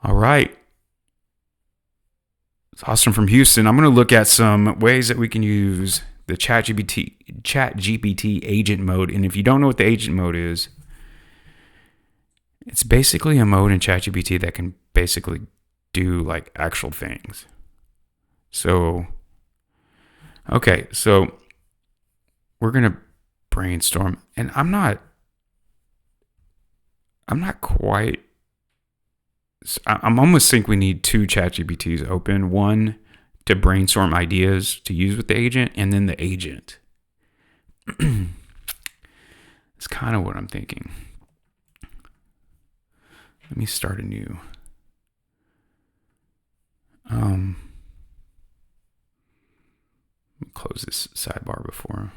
All right. It's Austin from Houston. I'm going to look at some ways that we can use the ChatGPT agent mode. And if you don't know what the agent mode is, it's basically a mode in ChatGPT that can basically do like actual things. So we're going to brainstorm, and I'm not quite. I'm almost think we need two ChatGPTs open. One to brainstorm ideas to use with the agent, and then the agent. It's kind of what I'm thinking. Let me start a new. Close this sidebar before.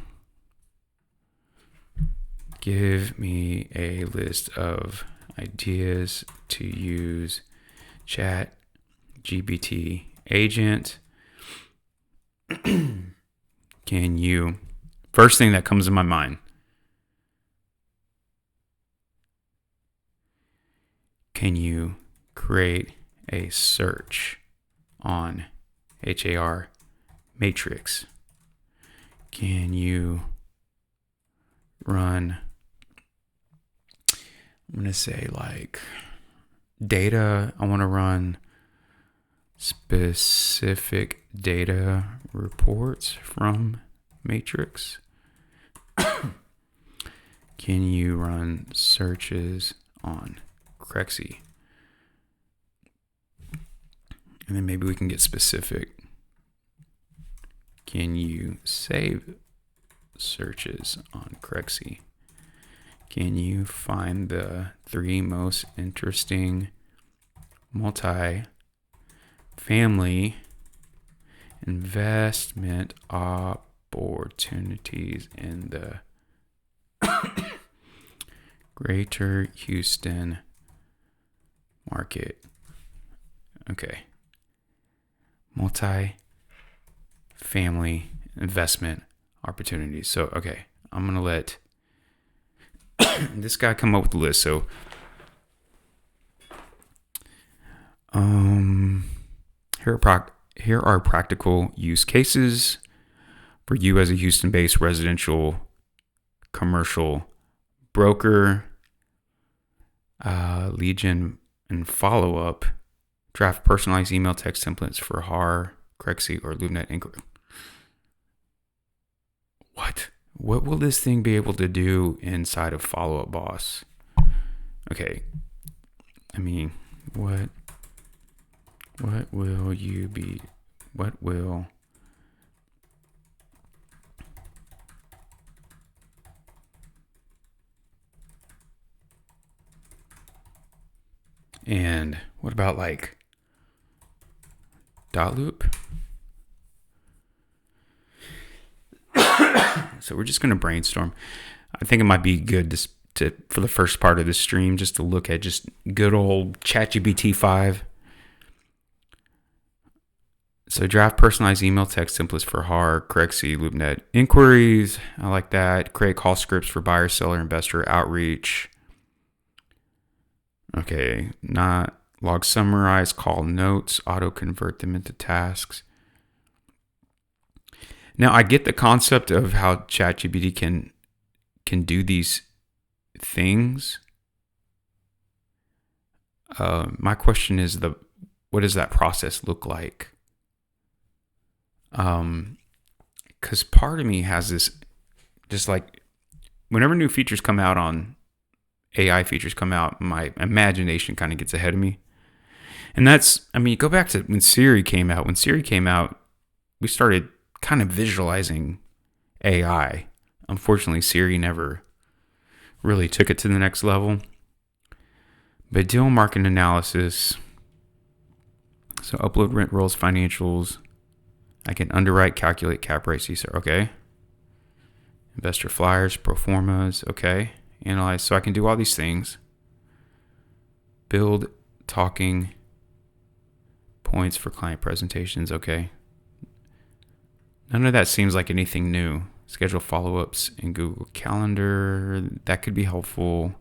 Give me a list of ideas to use ChatGPT agent. Can you? First thing that comes to my mind. Can you create a search on HAR matrix? Can you run, I'm going to say like data. I want to run specific data reports from matrix. Can you run searches on Crexy? And then maybe we can get specific. Can you save searches on Crexy? Can you find the 3 most interesting multi-family investment opportunities in the Greater Houston market? Okay. Multi-family investment opportunities. So, okay, I'm going to let this guy come up with the list. So, here are practical use cases for you as a Houston-based residential commercial broker. Lead gen and follow-up. Draft personalized email text templates for HAR, Crexy, or LoopNet inquiry. What will this thing be able to do inside of Follow-Up Boss? Okay. I mean, what will you be? What will and what about like dot loop? So we're just going to brainstorm. I think it might be good to for the first part of this stream just to look at just good old ChatGPT 5. So draft personalized email text templates for HAR, Crexy, LoopNet inquiries. I like that. Create call scripts for buyer, seller, investor outreach. Okay, not log summarize, call notes, auto convert them into tasks. Now, I get the concept of how ChatGPT can do these things. My question is what does that process look like? Because part of me has this, just like whenever new features come out on AI features come out, my imagination kind of gets ahead of me. And that's, I mean, go back to when Siri came out. When Siri came out, we started kind of visualizing AI. Unfortunately, Siri never really took it to the next level. But deal market analysis. So upload rent rolls, financials. I can underwrite, calculate cap rates. Okay. Investor flyers, pro formas. Okay. Analyze. So I can do all these things. Build talking points for client presentations. Okay. None of that seems like anything new. Schedule follow-ups in Google Calendar. That could be helpful.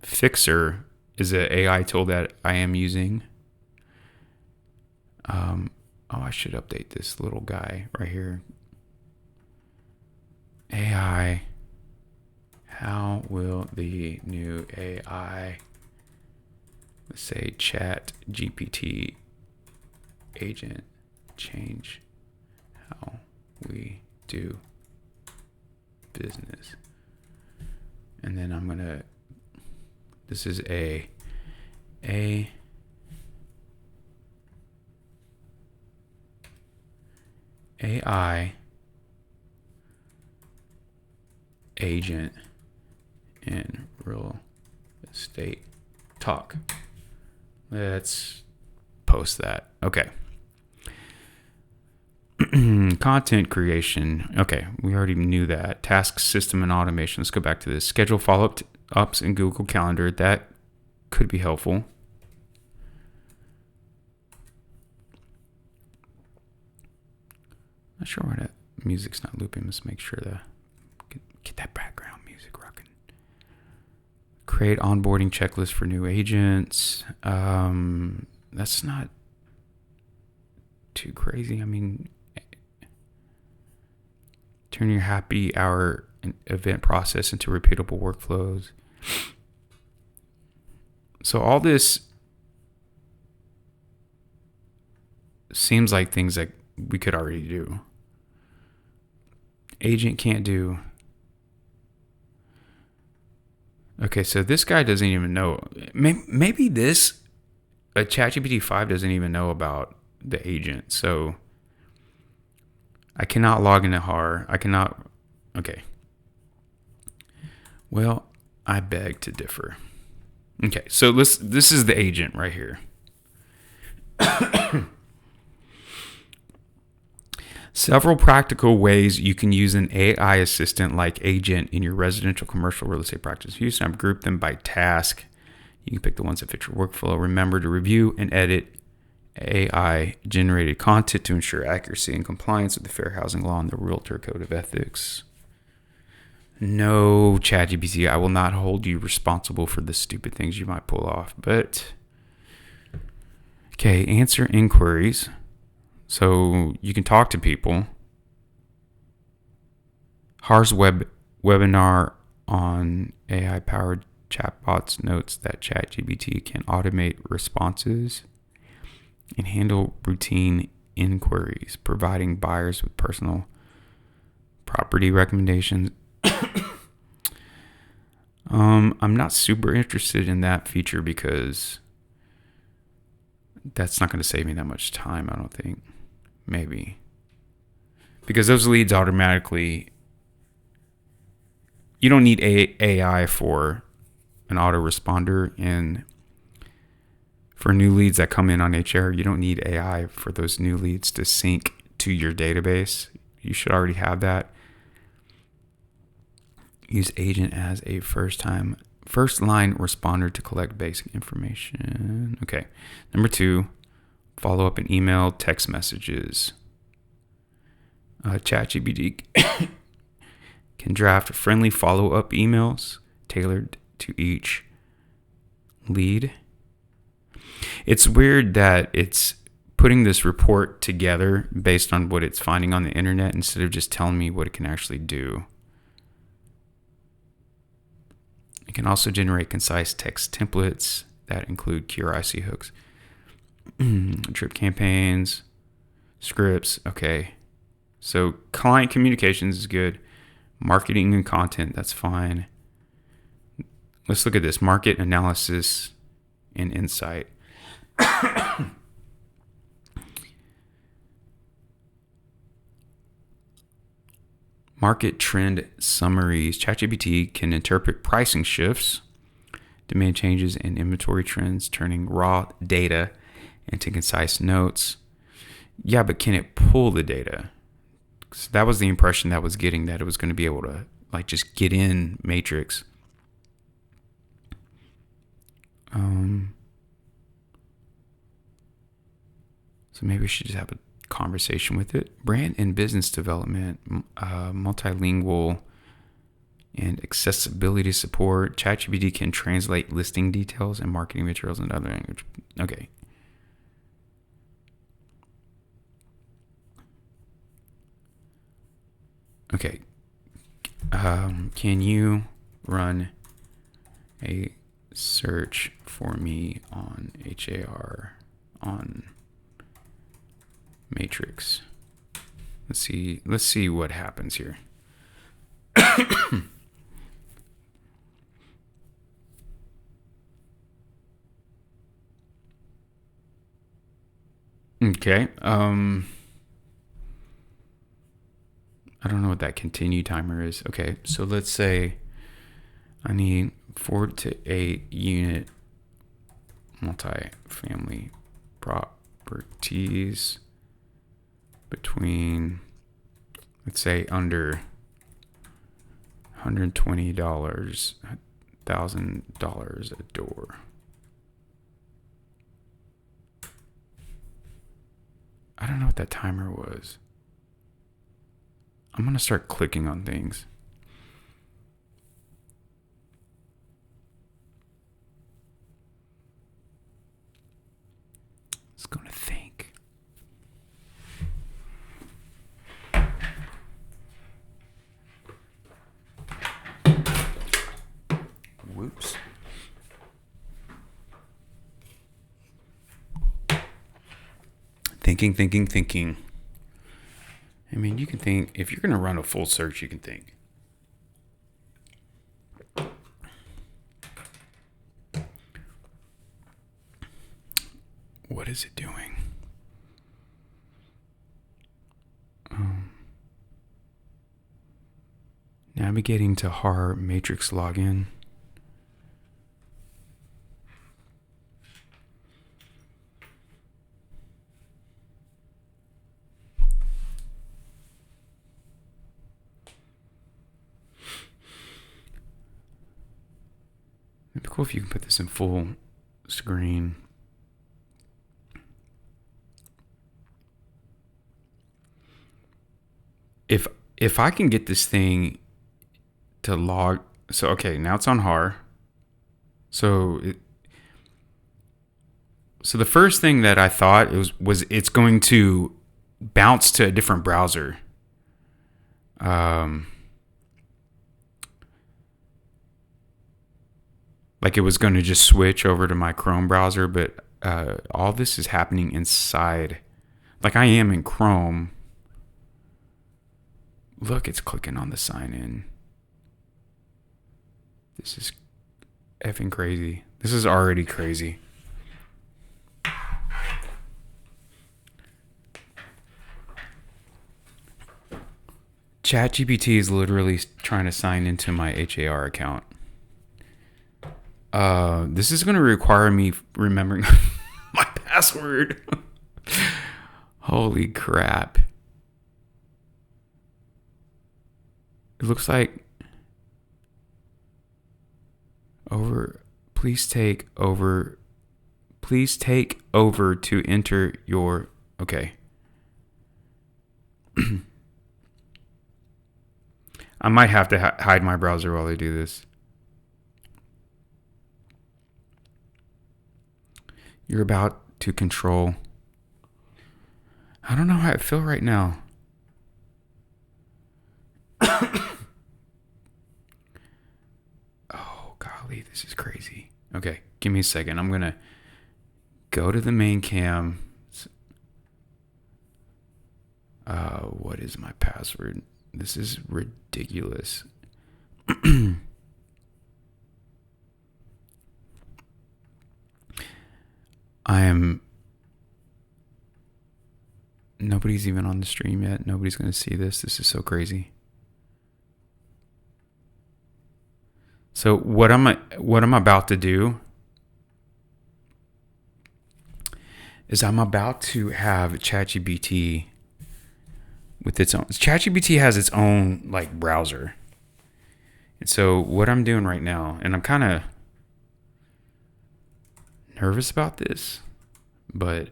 Fixer. is an AI tool that I am using. I should update this little guy right here. AI. How will the new AI, let's say ChatGPT agent, change how we do business? And then I'm gonna, this is AI agent in real estate talk. Let's post that. Okay. Content creation. Okay, we already knew that. Task system and automation. Let's go back to this. Schedule follow-ups in Google Calendar. That could be helpful. Not sure why that music's not looping. Let's make sure to get that background music rocking. Create onboarding checklist for new agents. That's not too crazy. I mean, turn your happy hour event process into repeatable workflows. So all this seems like things that we could already do. Agent can't do. Okay, so this guy doesn't even know. Maybe this, a ChatGPT 5 doesn't even know about the agent. So I cannot log into HAR. I cannot. Okay. Well, I beg to differ. Okay, so this is the agent right here. Several practical ways you can use an AI assistant like agent in your residential, commercial, real estate practice use. I've grouped them by task. You can pick the ones that fit your workflow. Remember to review and edit AI generated content to ensure accuracy and compliance with the Fair Housing Law and the Realtor Code of Ethics. No, ChatGPT, I will not hold you responsible for the stupid things you might pull off. But, okay, answer inquiries. So you can talk to people. HAR's webinar on AI-powered chatbots notes that ChatGPT can automate responses and handle routine inquiries, providing buyers with personal property recommendations. I'm not super interested in that feature because that's not going to save me that much time, I don't think. Maybe. Because those leads automatically... You don't need AI for an autoresponder, and for new leads that come in on HR, you don't need AI for those new leads to sync to your database. You should already have that. Use agent as a first line responder to collect basic information. Okay. Number 2, follow up in email, text messages. ChatGPT can draft friendly follow-up emails tailored to each lead. It's weird that it's putting this report together based on what it's finding on the internet instead of just telling me what it can actually do. It can also generate concise text templates that include QRIC hooks, drip campaigns, scripts. Okay. So client communications is good. Marketing and content, that's fine. Let's look at this. Market analysis and insight. Market trend summaries. ChatGPT can interpret pricing shifts, demand changes, and inventory trends, turning raw data into concise notes. Yeah, but can it pull the data? So that was the impression that I was getting, that it was going to be able to like just get in Matrix. So maybe we should just have a conversation with it. Brand and business development, multilingual and accessibility support. ChatGPT can translate listing details and marketing materials into other language. Okay. Okay. Can you run a search for me on HAR on Matrix? Let's see what happens here. Okay. I don't know what that continue timer is. Okay, so let's say I need 4 to 8 unit multifamily properties between, let's say, under $120, $1,000 a door. I don't know what that timer was. I'm going to start clicking on things. It's going to think. Whoops. Thinking. I mean, you can think, if you're going to run a full search, you can think. What is it doing? Navigating to HAR Matrix login. It'd be cool if you can put this in full screen. If I can get this thing to log, so okay, now it's on HAR. So the first thing that I thought was it's going to bounce to a different browser. Like it was going to just switch over to my Chrome browser, but all this is happening inside. Like I am in Chrome. Look, it's clicking on the sign in. This is effing crazy. This is already crazy. ChatGPT is literally trying to sign into my HAR account. This is going to require me remembering my password. Holy crap. It looks like please take over to enter your, okay. I might have to hide my browser while I do this. You're about to control. I don't know how I feel right now. Oh, golly, this is crazy. Okay, give me a second. I'm going to go to the main cam. What is my password? This is ridiculous. Nobody's even on the stream yet. Nobody's going to see this. This is so crazy. So what I'm about to do is I'm about to have ChatGPT with its own. ChatGPT has its own like browser. And so what I'm doing right now, and I'm kind of nervous about this, but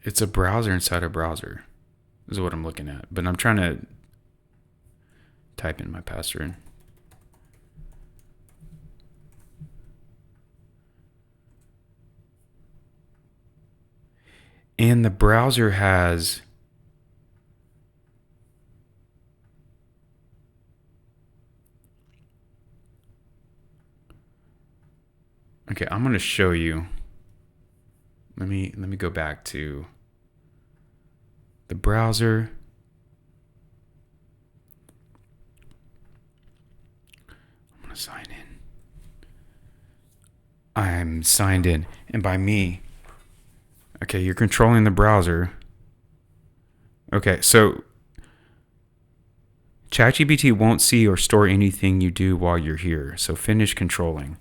It's a browser inside a browser. This is what I'm looking at. But I'm trying to type in my password. And the browser has okay, I'm going to show you. Let me go back to the browser. I'm going to sign in. I'm signed in. And by me, okay, you're controlling the browser. Okay, so ChatGPT won't see or store anything you do while you're here. So finish controlling.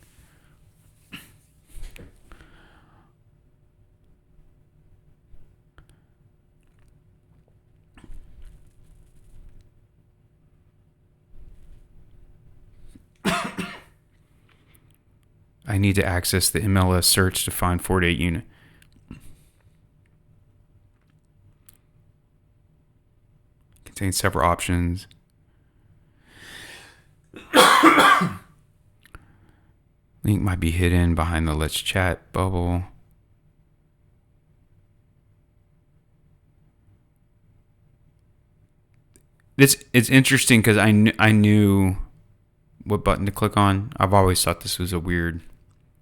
I need to access the MLS search to find 48 unit. Contains several options. Link might be hidden behind the Let's Chat bubble. It's interesting because I knew what button to click on. I've always thought this was a weird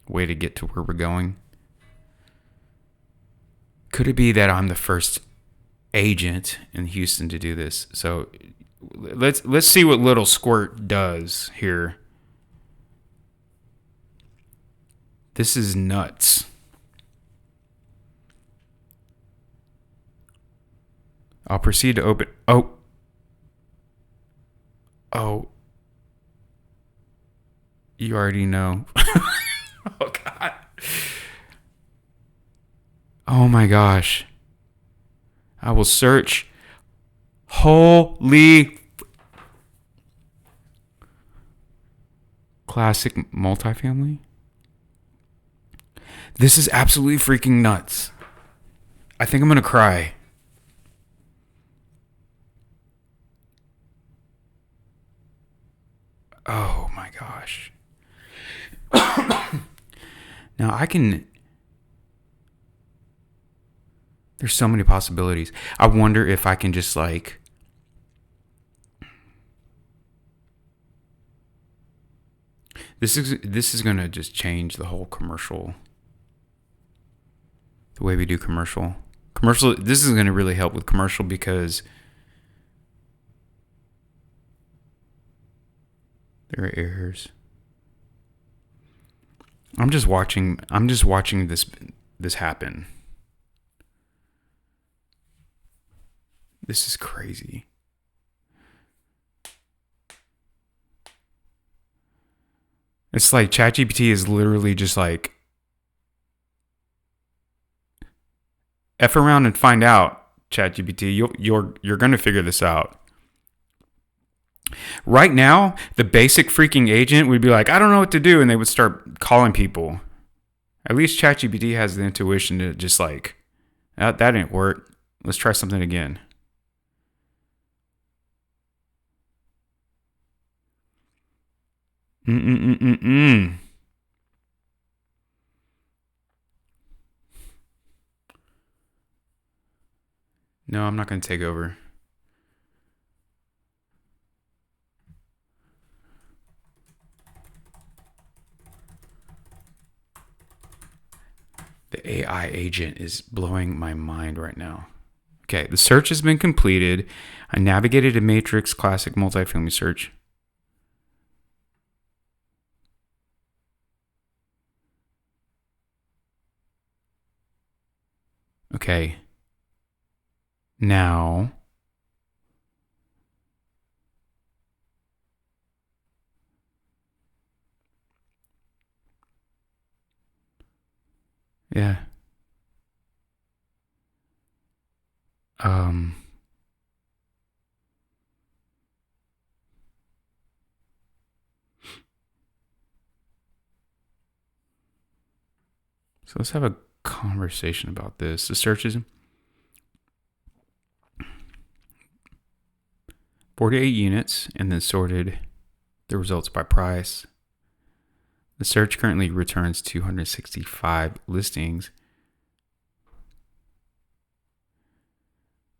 way to get to where we're going. Could it be that I'm the first agent in Houston to do this? So let's see what little squirt does here. This is nuts. I'll proceed to open. Oh. You already know. Oh, God. Oh, my gosh. I will search. Holy. Classic multifamily. This is absolutely freaking nuts. I think I'm going to cry. Oh, my gosh. Now I can. There's so many possibilities. I wonder if I can just like. This is gonna just change the whole commercial. The way we do commercial. This is gonna really help with commercial because there are errors. I'm just watching this happen. This is crazy. It's like ChatGPT is literally just like F around and find out, ChatGPT. You're gonna figure this out. Right now, the basic freaking agent would be like, I don't know what to do, and they would start calling people. At least ChatGPT has the intuition to just like, that didn't work. Let's try something again. No, I'm not going to take over. The AI agent is blowing my mind right now. Okay, the search has been completed. I navigated a matrix classic multifamily search. Okay. Now. Yeah. So let's have a conversation about this. The searches. 48 units, and then sorted the results by price. The search currently returns 265 listings.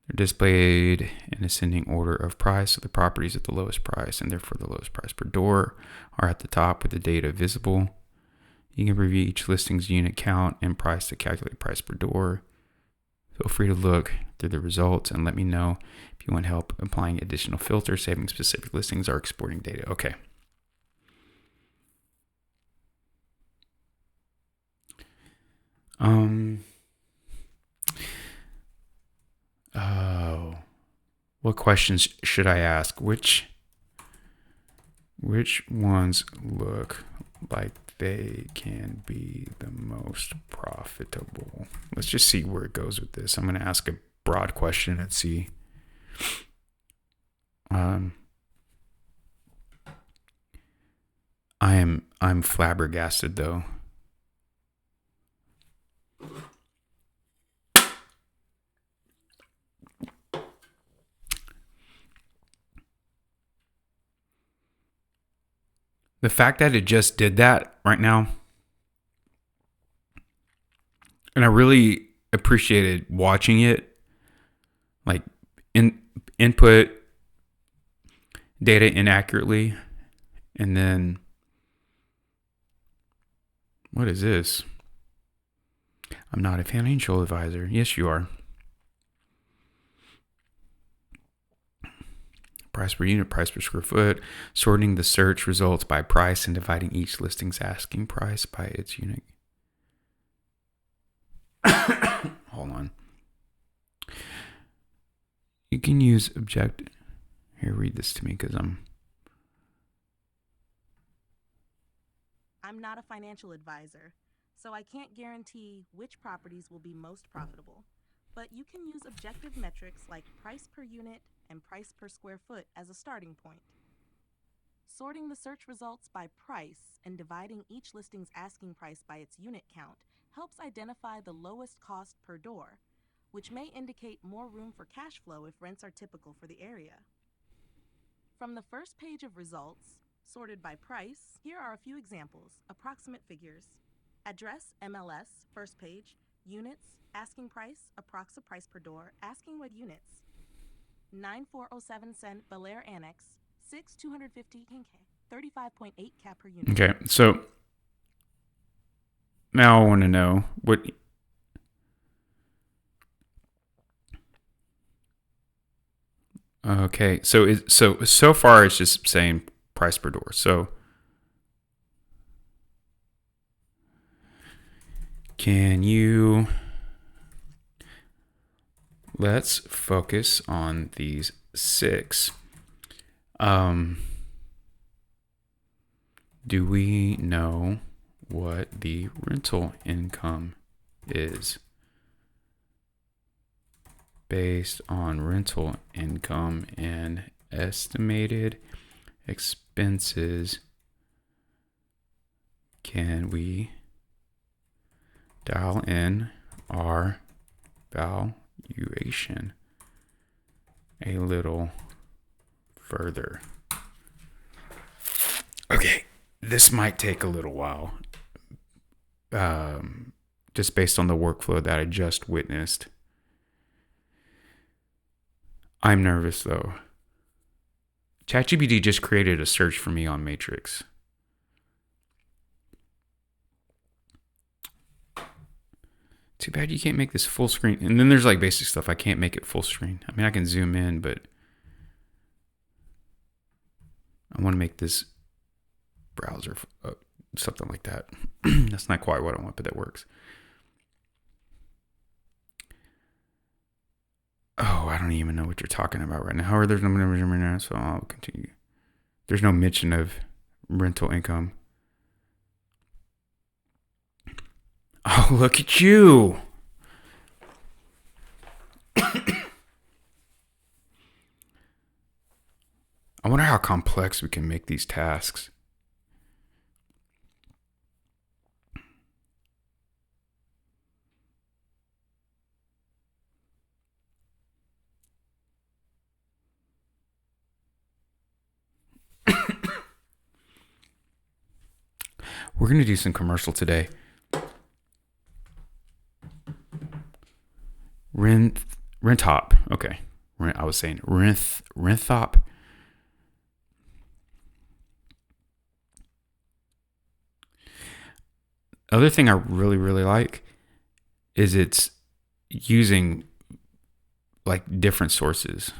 They're displayed in ascending order of price, so the properties at the lowest price and therefore the lowest price per door are at the top with the data visible. You can review each listing's unit count and price to calculate price per door. Feel free to look through the results and let me know if you want help applying additional filters, saving specific listings, or exporting data. Okay. What questions should I ask? Which ones look like they can be the most profitable? Let's just see where it goes with this. I'm going to ask a broad question and see. I'm flabbergasted though. The fact that it just did that right now, and I really appreciated watching it, like input data inaccurately, and then what is this? I'm not a financial advisor. Yes, you are. Price per unit, price per square foot, sorting the search results by price and dividing each listing's asking price by its unit. Hold on. You can use objective. Here, read this to me because I'm not a financial advisor, so I can't guarantee which properties will be most profitable. But you can use objective metrics like price per unit and price per square foot as a starting point. Sorting the search results by price and dividing each listing's asking price by its unit count helps identify the lowest cost per door, which may indicate more room for cash flow if rents are typical for the area. From the first page of results, sorted by price, here are a few examples, approximate figures. Address, MLS, first page, units, asking price, approximate price per door, asking what units. 9407 cent Bel Air Annex, 250 35.8 cap per unit. okay. So now I want to know what. Okay, so far it's just saying price per door. So can you? Let's focus on these 6. Do we know what the rental income is? Based on rental income and estimated expenses, can we dial in our valuation a little further? Okay, this might take a little while, just based on the workflow that I just witnessed. I'm nervous though. ChatGPT just created a search for me on Matrix. Too bad you can't make this full screen. And then there's like basic stuff. I can't make it full screen. I mean, I can zoom in, but I want to make this browser something like that. That's not quite what I want, but that works. Oh, I don't even know what you're talking about right now. However, there's no numbers right now, so I'll continue. There's no mention of rental income. Oh, look at you. I wonder how complex we can make these tasks. We're going to do some commercial today. Rentop. Okay. I was saying Renthop. Other thing I really, really like is it's using like different sources.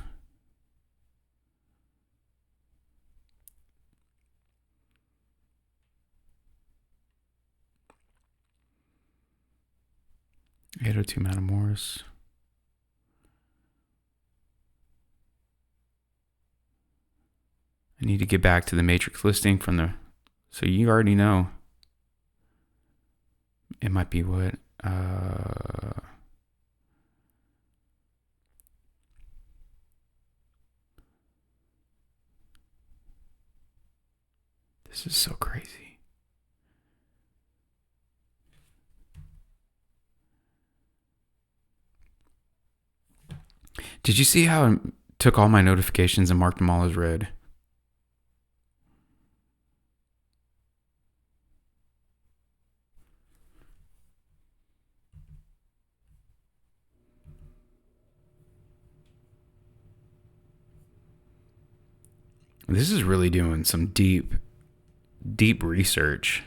$802 Matamoros. I need to get back to the matrix listing from the, so you already know. It might be what? This is so crazy. Did you see how it took all my notifications and marked them all as red? This is really doing some deep research.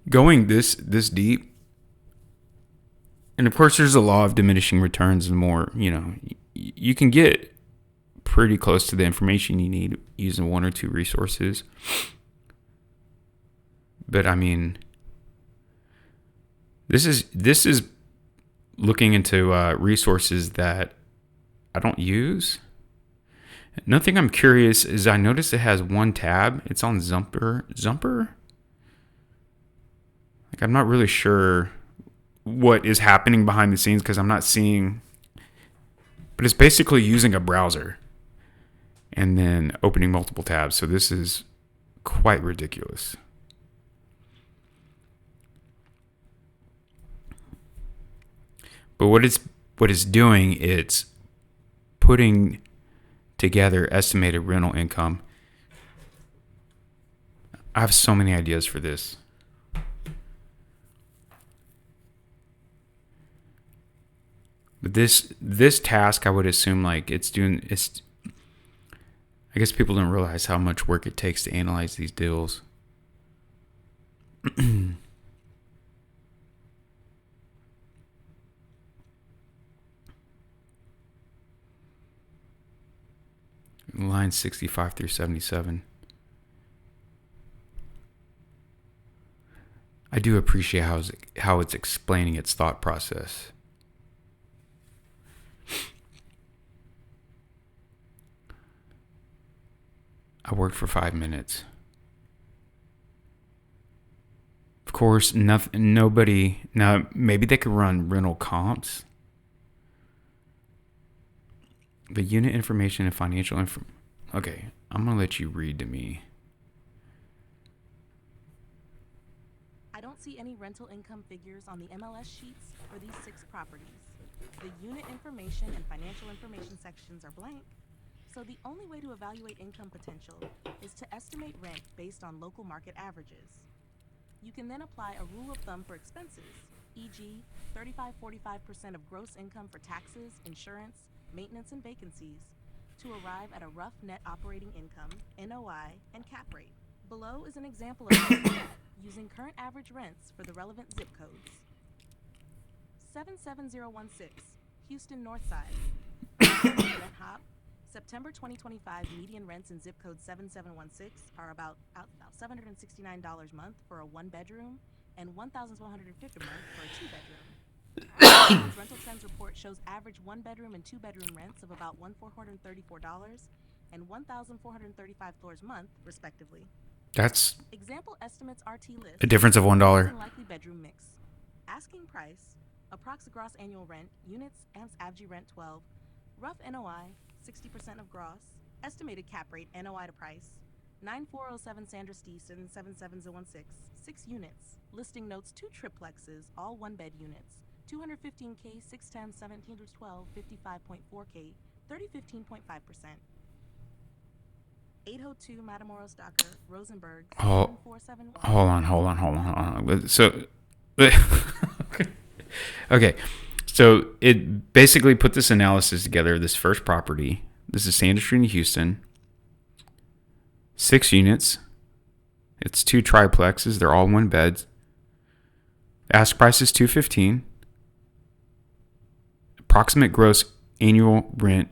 Going this deep. And of course, there's a law of diminishing returns. The more, you can get pretty close to the information you need using one or two resources. But I mean, this is looking into resources that I don't use. Another thing I'm curious is I noticed it has one tab. It's on Zumper. Like, I'm not really sure what is happening behind the scenes because I'm not seeing, but it's basically using a browser and then opening multiple tabs. So this is quite ridiculous. But what it's doing, it's putting together estimated rental income. I have so many ideas for this. But this task, I would assume, like I guess people don't realize how much work it takes to analyze these deals. Line 65 through 77. I do appreciate how it's explaining its thought process. I worked for 5 minutes. Of course, nobody. Now, maybe they could run rental comps. The unit information and financial info. Okay, I'm going to let you read to me. I don't see any rental income figures on the MLS sheets for these 6 properties. The unit information and financial information sections are blank, so the only way to evaluate income potential is to estimate rent based on local market averages. You can then apply a rule of thumb for expenses, e.g., 35-45% of gross income for taxes, insurance, maintenance, and vacancies, to arrive at a rough net operating income, NOI, and cap rate. Below is an example of using current average rents for the relevant zip codes. 77016, Houston Northside. Rent hop. September 2025 median rents in zip code 7716 are about $769 a month for a 1-bedroom and $1,150 a month for a 2-bedroom. Rental Trends report shows average 1-bedroom and 2-bedroom rents of about $1,434 and $1,435 a month, respectively. That's example estimates RT list a difference of $1. Likely bedroom mix. Asking price, approx gross annual rent, units, and AVG rent 12, rough NOI, 60% of gross, estimated cap rate NOI to price, 9407 Sandra Steeson 77016, 6 units, listing notes 2 triplexes, all 1-bed units, 215K, 610, 17 to 12, 55.4K, 30, 15.5%. 802 Matamoros Docker, Rosenberg, Oh, 7471. hold on. So, okay. So it basically put this analysis together. This first property. This is Sanders Street in Houston. 6 units. It's 2 triplexes. They're all 1 beds. Ask price is $215. Approximate gross annual rent.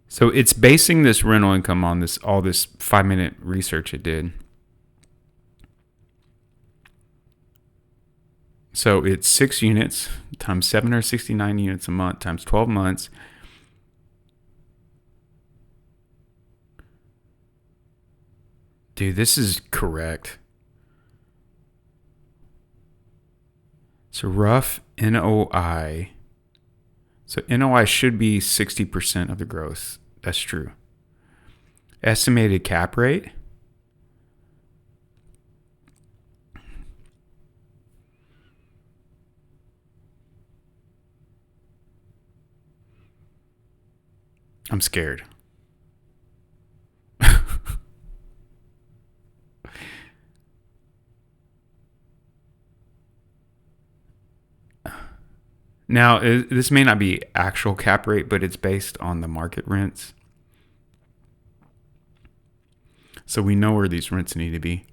So it's basing this rental income on all this 5-minute research it did. So it's 6 units times 769 units a month times 12 months. Dude, this is correct. So rough NOI. So NOI should be 60% of the growth. That's true. Estimated cap rate. I'm scared. Now, this may not be actual cap rate, but it's based on the market rents. So we know where these rents need to be.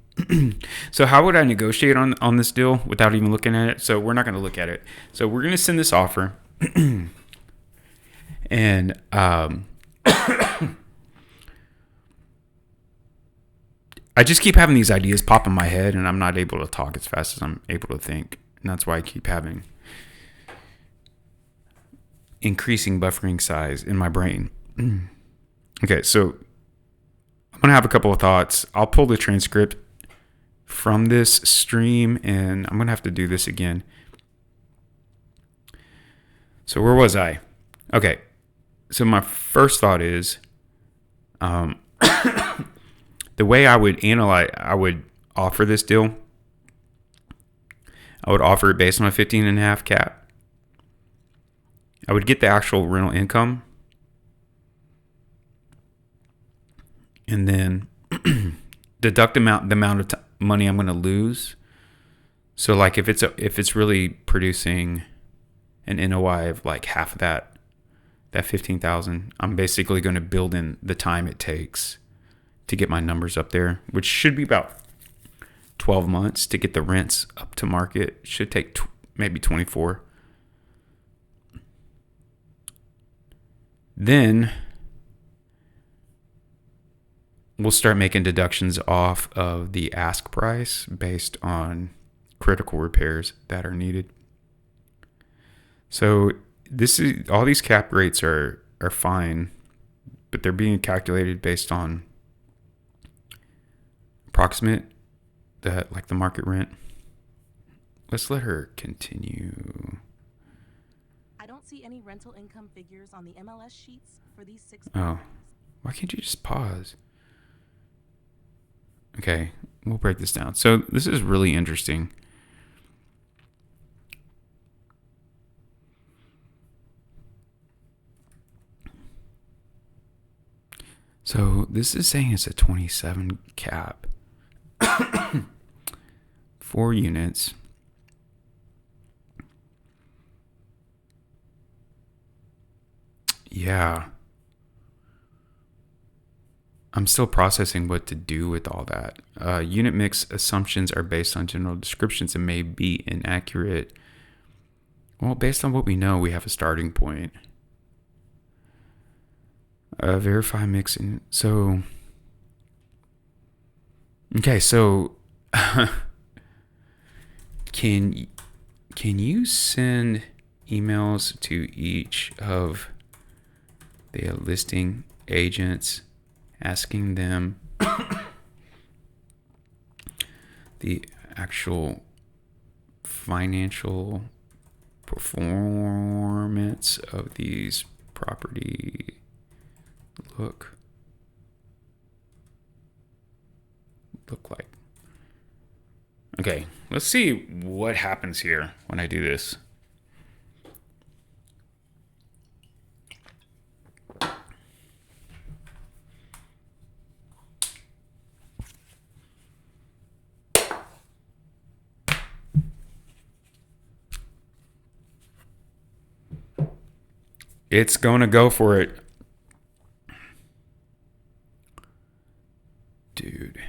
So how would I negotiate on this deal without even looking at it? So we're not going to look at it. So we're going to send this offer. And I just keep having these ideas pop in my head, and I'm not able to talk as fast as I'm able to think. And that's why I keep having increasing buffering size in my brain. Okay, so I'm going to have a couple of thoughts. I'll pull the transcript from this stream, and I'm going to have to do this again. So where was I? Okay, so my first thought is the way I would offer this deal, I would offer it based on a 15.5 cap. I would get the actual rental income, and then deduct the amount of money I'm going to lose. So like if it's really producing an NOI of like half of that 15,000, I'm basically going to build in the time it takes to get my numbers up there, which should be about 12 months to get the rents up to market. Should take maybe 24. Then we'll start making deductions off of the ask price based on critical repairs that are needed. So all these cap rates are fine, but they're being calculated based on approximate the market rent. Let's let her continue. I don't see any rental income figures on the MLS sheets for these 6 Oh, properties. why can't you just pause? Okay, we'll break this down. So this is really interesting. So this is saying it's a 27 cap. 4 units. Yeah. I'm still processing what to do with all that. Unit mix assumptions are based on general descriptions and may be inaccurate. Well, based on what we know, we have a starting point. Verify mixing. So, okay, so can you send emails to each of the listing agents asking them the actual financial performance of these property look like? Okay, let's see what happens here when I do this. It's going to go for it. Dude.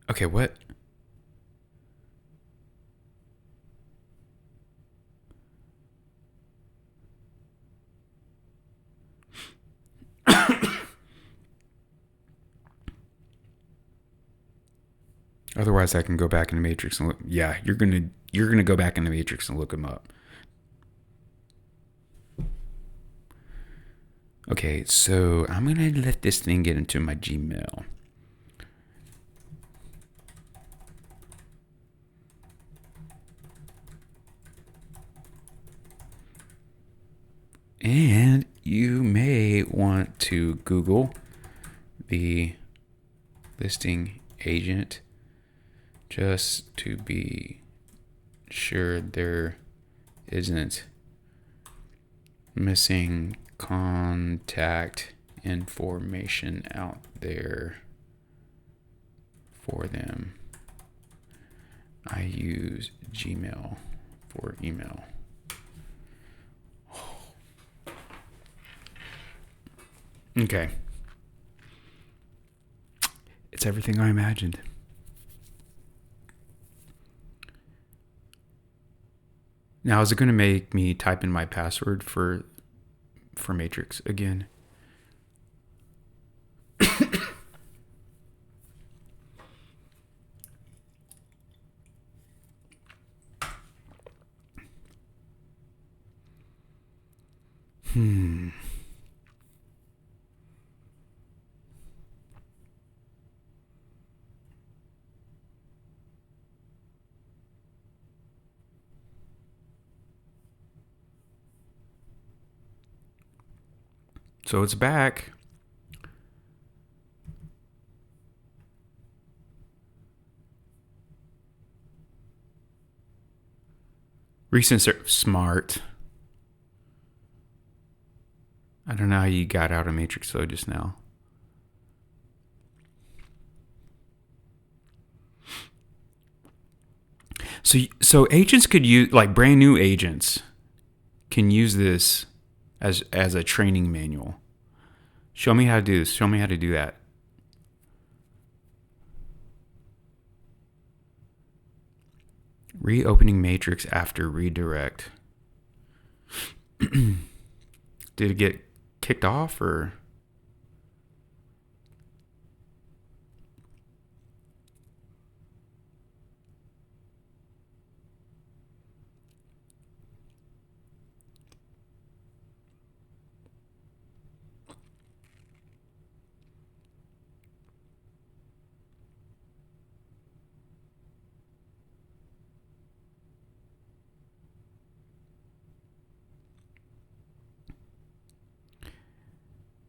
Okay, what? Otherwise, I can go back in the Matrix and look. Yeah, you're gonna go back in the Matrix and look them up. Okay, so I'm gonna let this thing get into my Gmail. And you may want to Google the listing agent just to be sure there isn't missing contact information out there for them. I use Gmail for email. Okay. It's everything I imagined. Now, is it going to make me type in my password for Matrix again? So it's back. Smart. I don't know how you got out of Matrix though just now. So agents could use, like brand new agents can use this as a training manual. Show me how to do this. Show me how to do that. Reopening Matrix after redirect. Did it get kicked off or?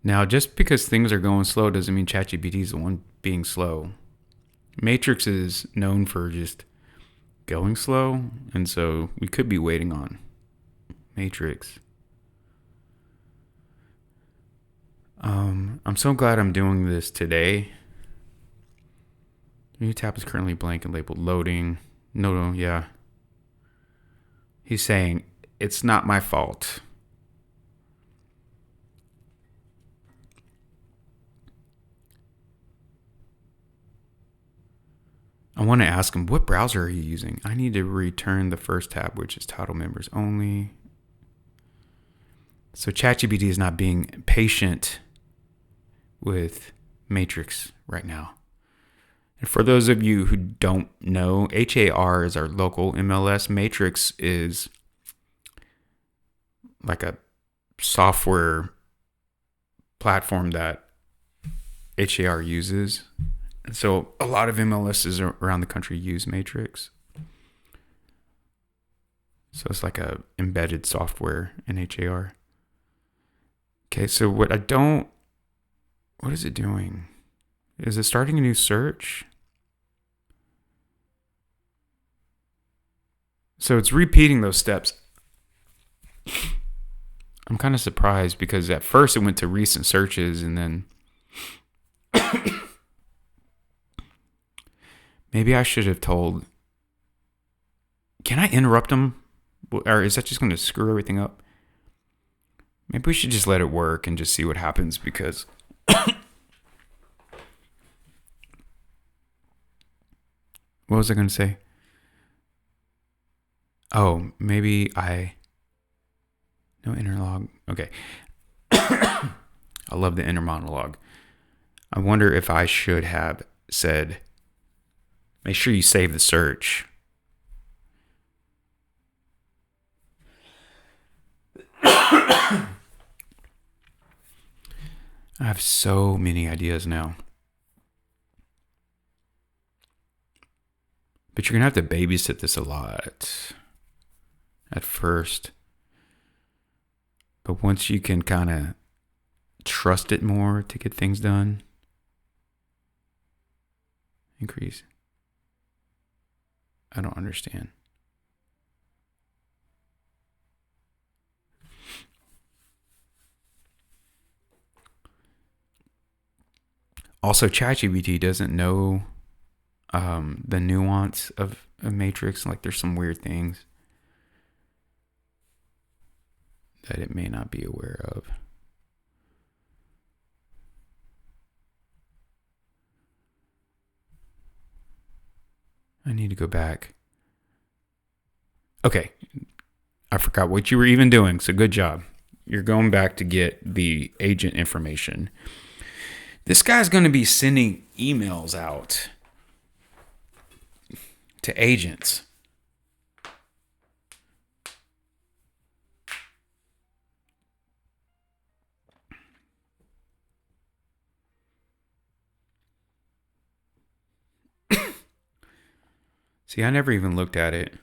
Now, just because things are going slow doesn't mean ChatGPT is the one being slow. Matrix is known for just going slow, and so we could be waiting on Matrix. I'm so glad I'm doing this today. New tab is currently blank and labeled loading. No, yeah. He's saying, it's not my fault. I want to ask him, what browser are you using? I need to return the first tab, which is title members only. So ChatGPT is not being patient with Matrix right now. And for those of you who don't know, HAR is our local MLS. Matrix is like a software platform that HAR uses. And so a lot of MLSs around the country use Matrix. So it's like a embedded software in HAR. Okay, so what is it doing? Is it starting a new search? So it's repeating those steps. I'm kind of surprised because at first it went to recent searches and then Maybe I should have told. Can I interrupt them? Or is that just going to screw everything up? Maybe we should just let it work and just see what happens, because what was I going to say? Oh, maybe no interlog. Okay. I love the inner monologue. I wonder if I should have said, make sure you save the search. I have so many ideas now. But you're going to have to babysit this a lot at first. But once you can kind of trust it more to get things done, increase. I don't understand. Also, ChatGPT doesn't know the nuance of a matrix. Like, there's some weird things that it may not be aware of. I need to go back. Okay. I forgot what you were even doing, so good job. You're going back to get the agent information. This guy's going to be sending emails out to agents. See, I never even looked at it.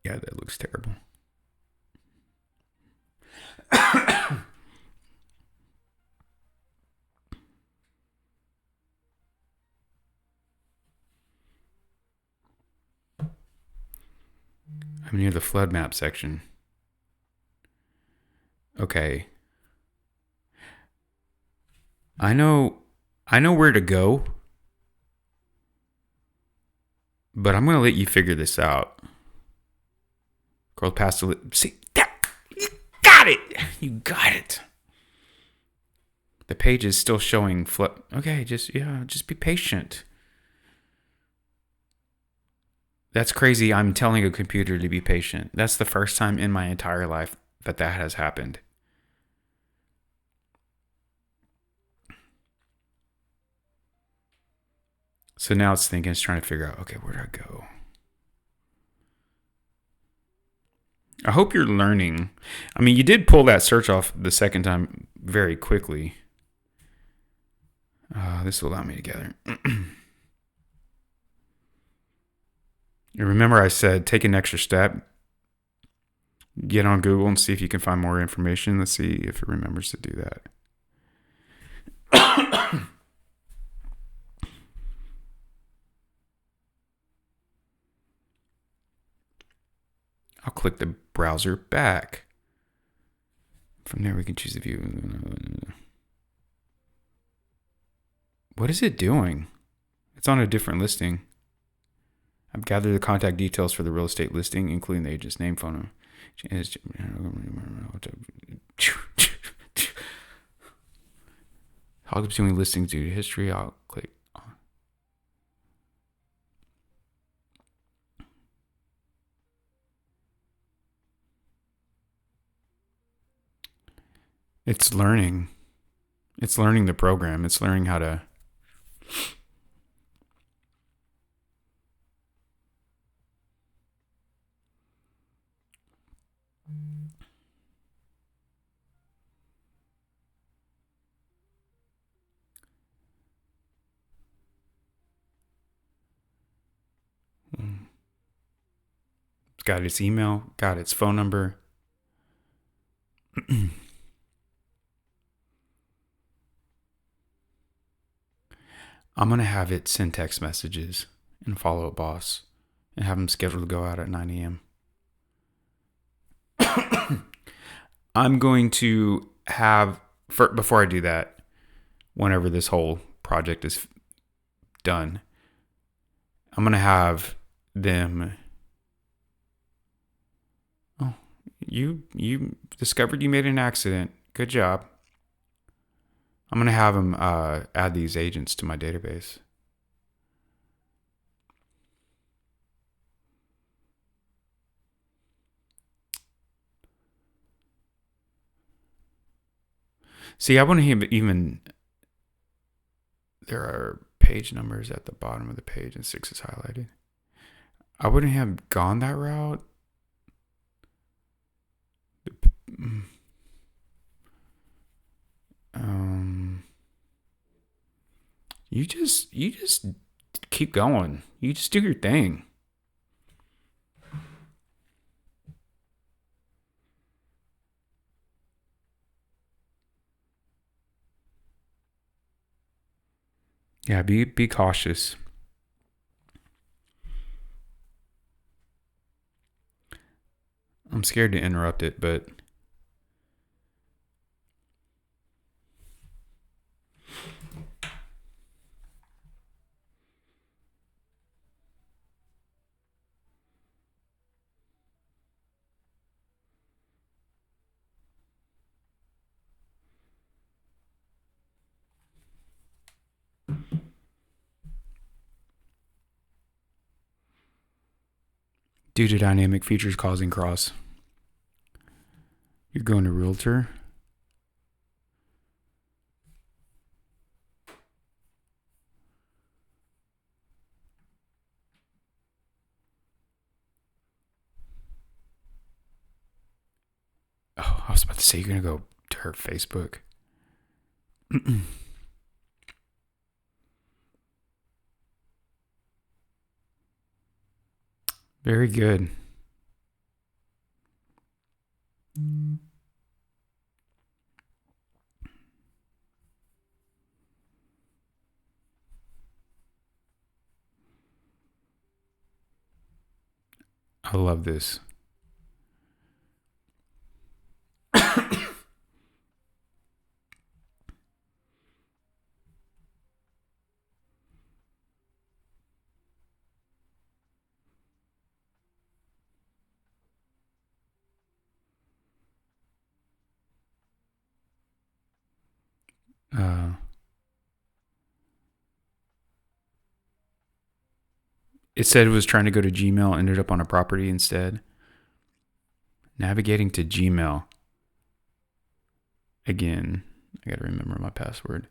Yeah, that looks terrible. I'm near the flood map section. Okay. I know where to go, but I'm going to let you figure this out. Scroll past the... See, that, you got it! You got it. The page is still showing flood. Okay, just be patient. That's crazy. I'm telling a computer to be patient. That's the first time in my entire life that has happened. So now it's thinking, it's trying to figure out, okay, where do I go? I hope you're learning. I mean, you did pull that search off the second time very quickly. This will allow me to gather. Remember I said take an extra step. Get on Google and see if you can find more information. Let's see if it remembers to do that. I'll click the browser back. From there we can choose the view. What is it doing? It's on a different listing. I've gathered the contact details for the real estate listing, including the agent's name, phone number. Toggle between listings due to history. I'll click on. It's learning. It's learning the program. It's learning how to... It's got its email, got its phone number. I'm going to have it send text messages and follow up boss and have them scheduled to go out at 9 a.m. I'm going to have, before I do that, whenever this whole project is done, I'm going to have them. Oh, you discovered you made an accident. Good job. I'm going to have them add these agents to my database. See, I wouldn't even. There are page numbers at the bottom of the page and 6 is highlighted. I wouldn't have gone that route. You just keep going. You just do your thing. Yeah, be cautious. I'm scared to interrupt it, but due to dynamic features causing cross. You're going to realtor. Oh, I was about to say you're going to go to her Facebook. Very good. I love this. It said it was trying to go to Gmail, ended up on a property instead. Navigating to Gmail. Again, I gotta remember my password.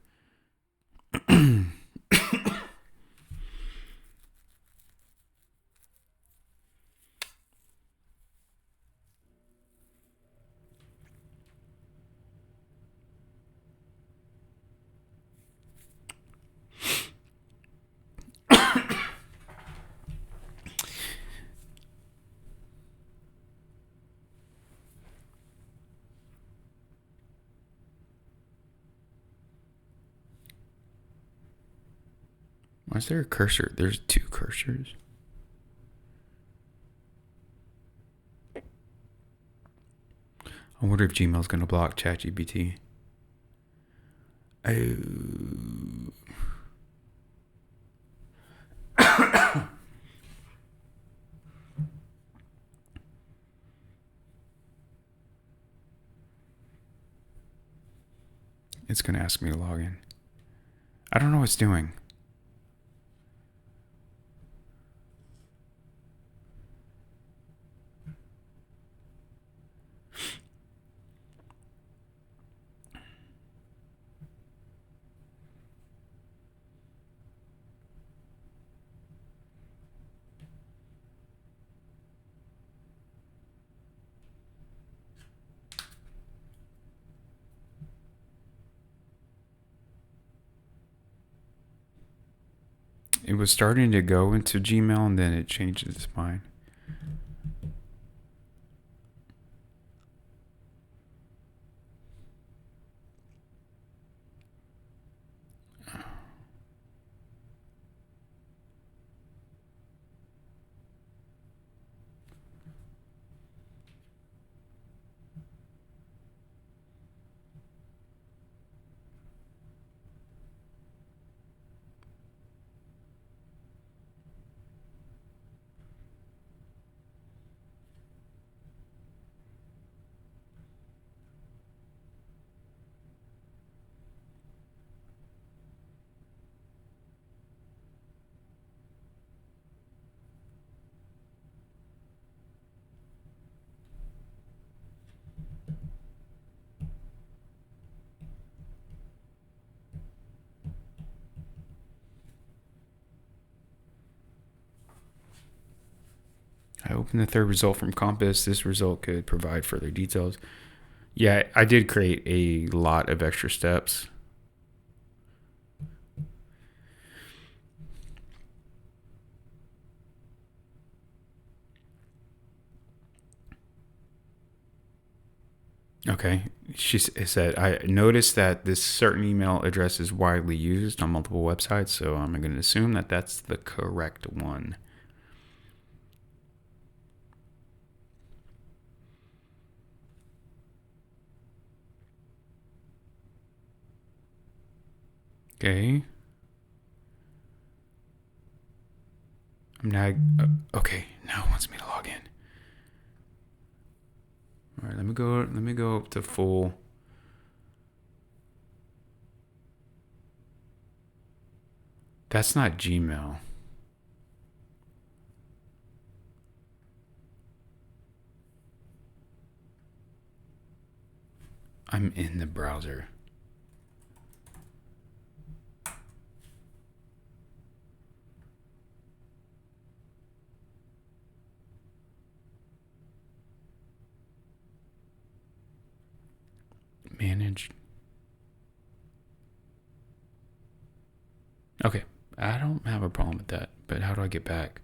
Why is there a cursor? There's 2 cursors. I wonder if Gmail's going to block ChatGPT. Oh. It's going to ask me to log in. I don't know what it's doing. It was starting to go into Gmail and then it changed its mind. I opened the third result from Compass. This result could provide further details. Yeah, I did create a lot of extra steps. Okay. She said, I noticed that this certain email address is widely used on multiple websites, so I'm going to assume that that's the correct one. Okay. I'm now. Okay. Now it wants me to log in. All right. Let me go up to full. That's not Gmail. I'm in the browser. Manage. Okay. I don't have a problem with that, but how do I get back?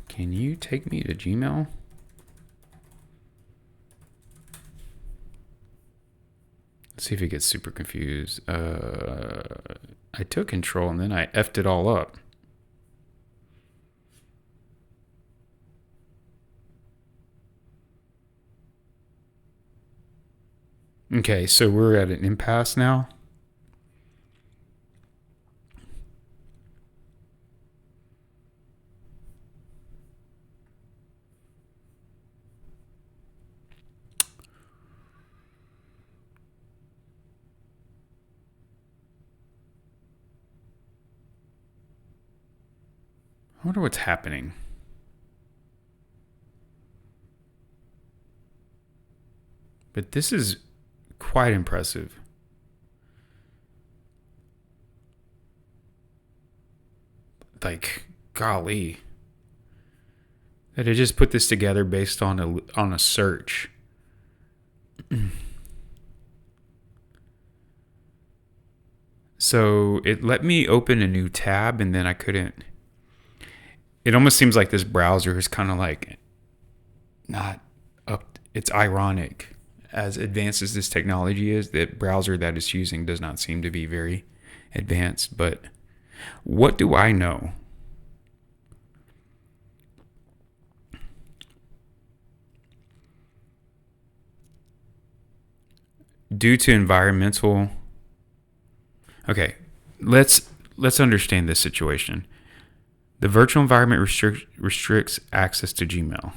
Can you take me to Gmail? Let's see if it gets super confused. I took control and then I effed it all up. Okay, so we're at an impasse now. I wonder what's happening. But this is quite impressive. Like, golly. That it just put this together based on a search. So it let me open a new tab and then I couldn't. It almost seems like this browser is kind of like not up. It's ironic. As advanced as this technology is, the browser that it's using does not seem to be very advanced. But what do I know? Due to environmental. Okay, let's understand this situation. The virtual environment restricts access to Gmail.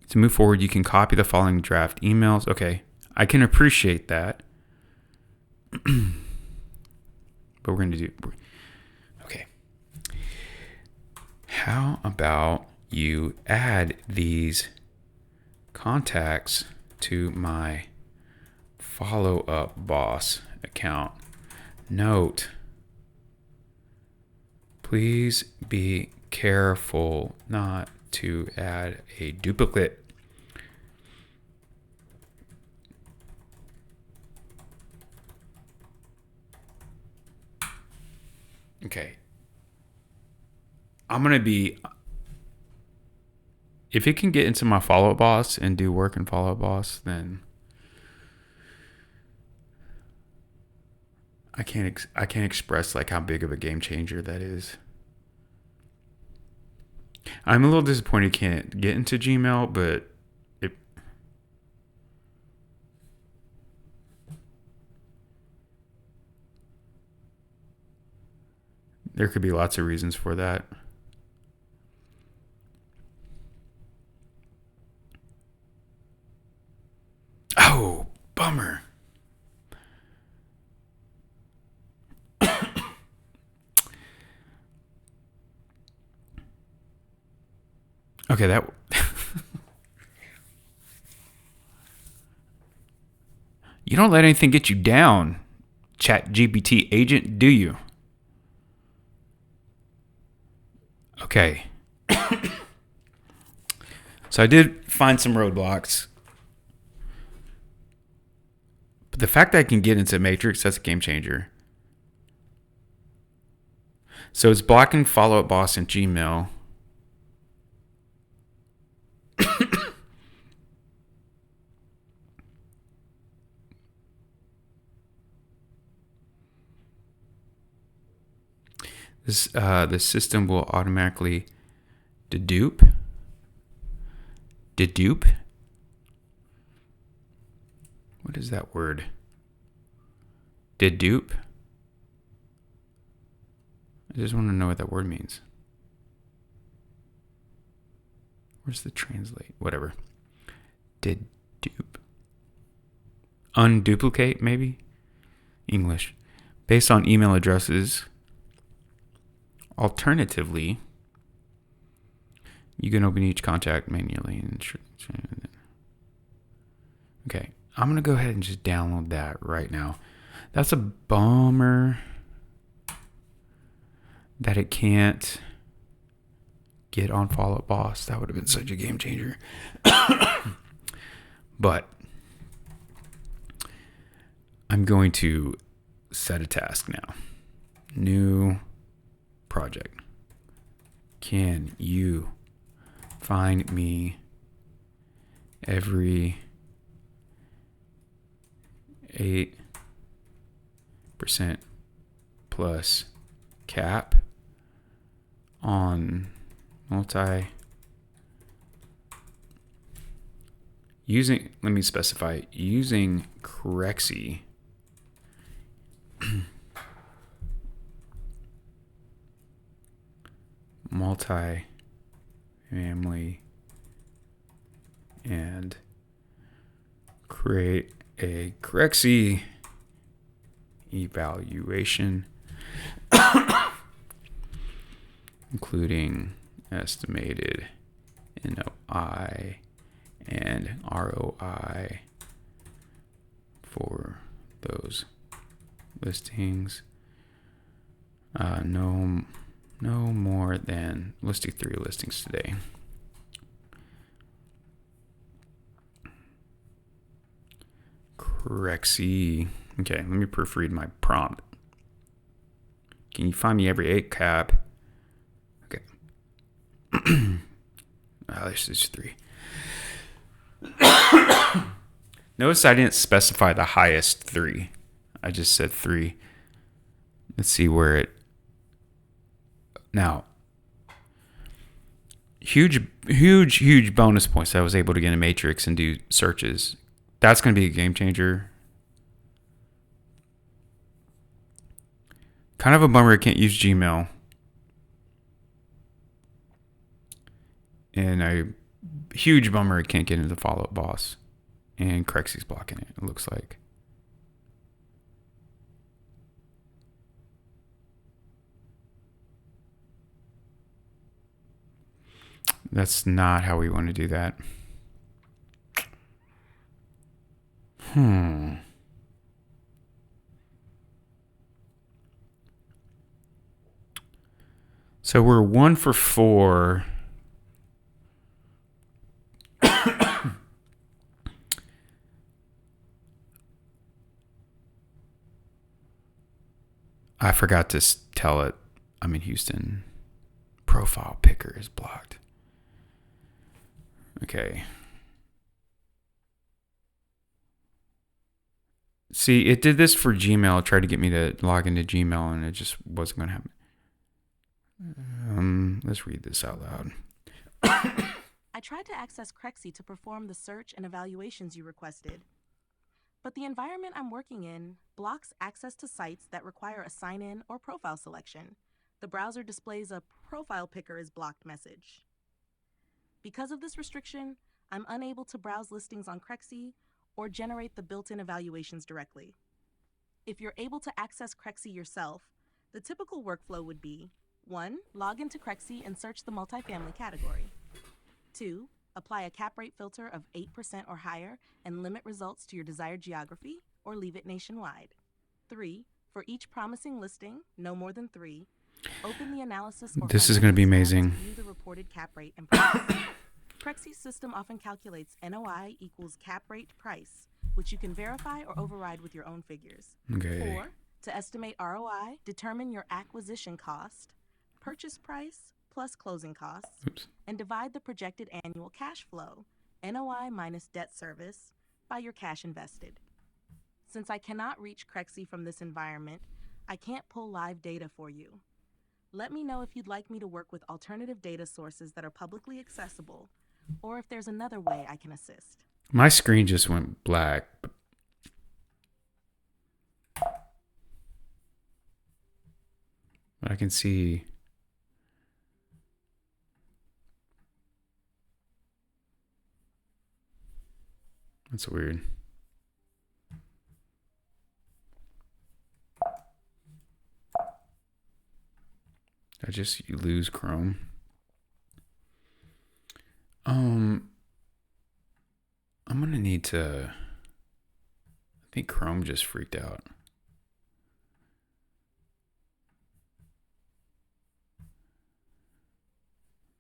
To move forward, you can copy the following draft emails. Okay, I can appreciate that. But we're going to do... Okay. How about you add these contacts to my follow-up boss account? Note, please be careful not to add a duplicate. Okay. I'm going to be... If it can get into my follow-up boss and do work in follow-up boss, then I can't express like how big of a game changer that is. I'm a little disappointed it can't get into Gmail, but there could be lots of reasons for that. Oh, bummer. Okay, that. You don't let anything get you down, ChatGPT agent, do you? Okay. So I did find some roadblocks. But the fact that I can get into Matrix, that's a game changer. So it's blocking follow-up boss in Gmail. The system will automatically dedupe. Dedupe? What is that word? Dedupe? I just want to know what that word means. Where's the translate? Whatever. Dedupe. Unduplicate, maybe? English. Based on email addresses. Alternatively, you can open each contact manually. Okay, I'm going to go ahead and just download that right now. That's a bummer that it can't get on Follow-Up Boss. That would have been such a game changer. But I'm going to set a task now. New project. Can you find me every 8% plus cap on multi using, let me specify, using Crexy multi-family and create a Crexy evaluation including estimated NOI and ROI for those listings. No more than, let's do 3 listings today. Crexy. Okay, let me proofread my prompt. Can you find me every 8 cap? Okay. This is 3. Notice I didn't specify the highest 3. I just said 3. Let's see where it. Now, huge bonus points that I was able to get in Matrix and do searches. That's going to be a game changer. Kind of a bummer I can't use Gmail. And a huge bummer I can't get into the Follow-Up Boss. And Crexy's blocking it looks like. That's not how we want to do that. So we're 1 for 4. I forgot to tell it I'm in Houston. Profile picker is blocked. Okay. See, it did this for Gmail. It tried to get me to log into Gmail, and it just wasn't going to happen. Let's read this out loud. I tried to access Crexy to perform the search and evaluations you requested, but the environment I'm working in blocks access to sites that require a sign-in or profile selection. The browser displays a profile picker is blocked message. Because of this restriction, I'm unable to browse listings on Crexy or generate the built-in evaluations directly. If you're able to access Crexy yourself, the typical workflow would be 1. Log into Crexy and search the multifamily category. 2. Apply a cap rate filter of 8% or higher and limit results to your desired geography, or leave it nationwide. 3. For each promising listing, no more than 3, open the analysis or This is going to be financials tab amazing. to view the reported cap rate and price. Craigslist's system often calculates NOI equals cap rate price, which you can verify or override with your own figures. Okay. 4. To estimate ROI, determine your acquisition cost, purchase price plus closing costs, Oops. and divide the projected annual cash flow, NOI minus debt service, by your cash invested. Since I cannot reach Crexy from this environment, I can't pull live data for you. Let me know if you'd like me to work with alternative data sources that are publicly accessible, or if there's another way I can assist. My screen just went black. But I can see. That's weird. I just lose Chrome. I'm gonna need to. I think Chrome just freaked out.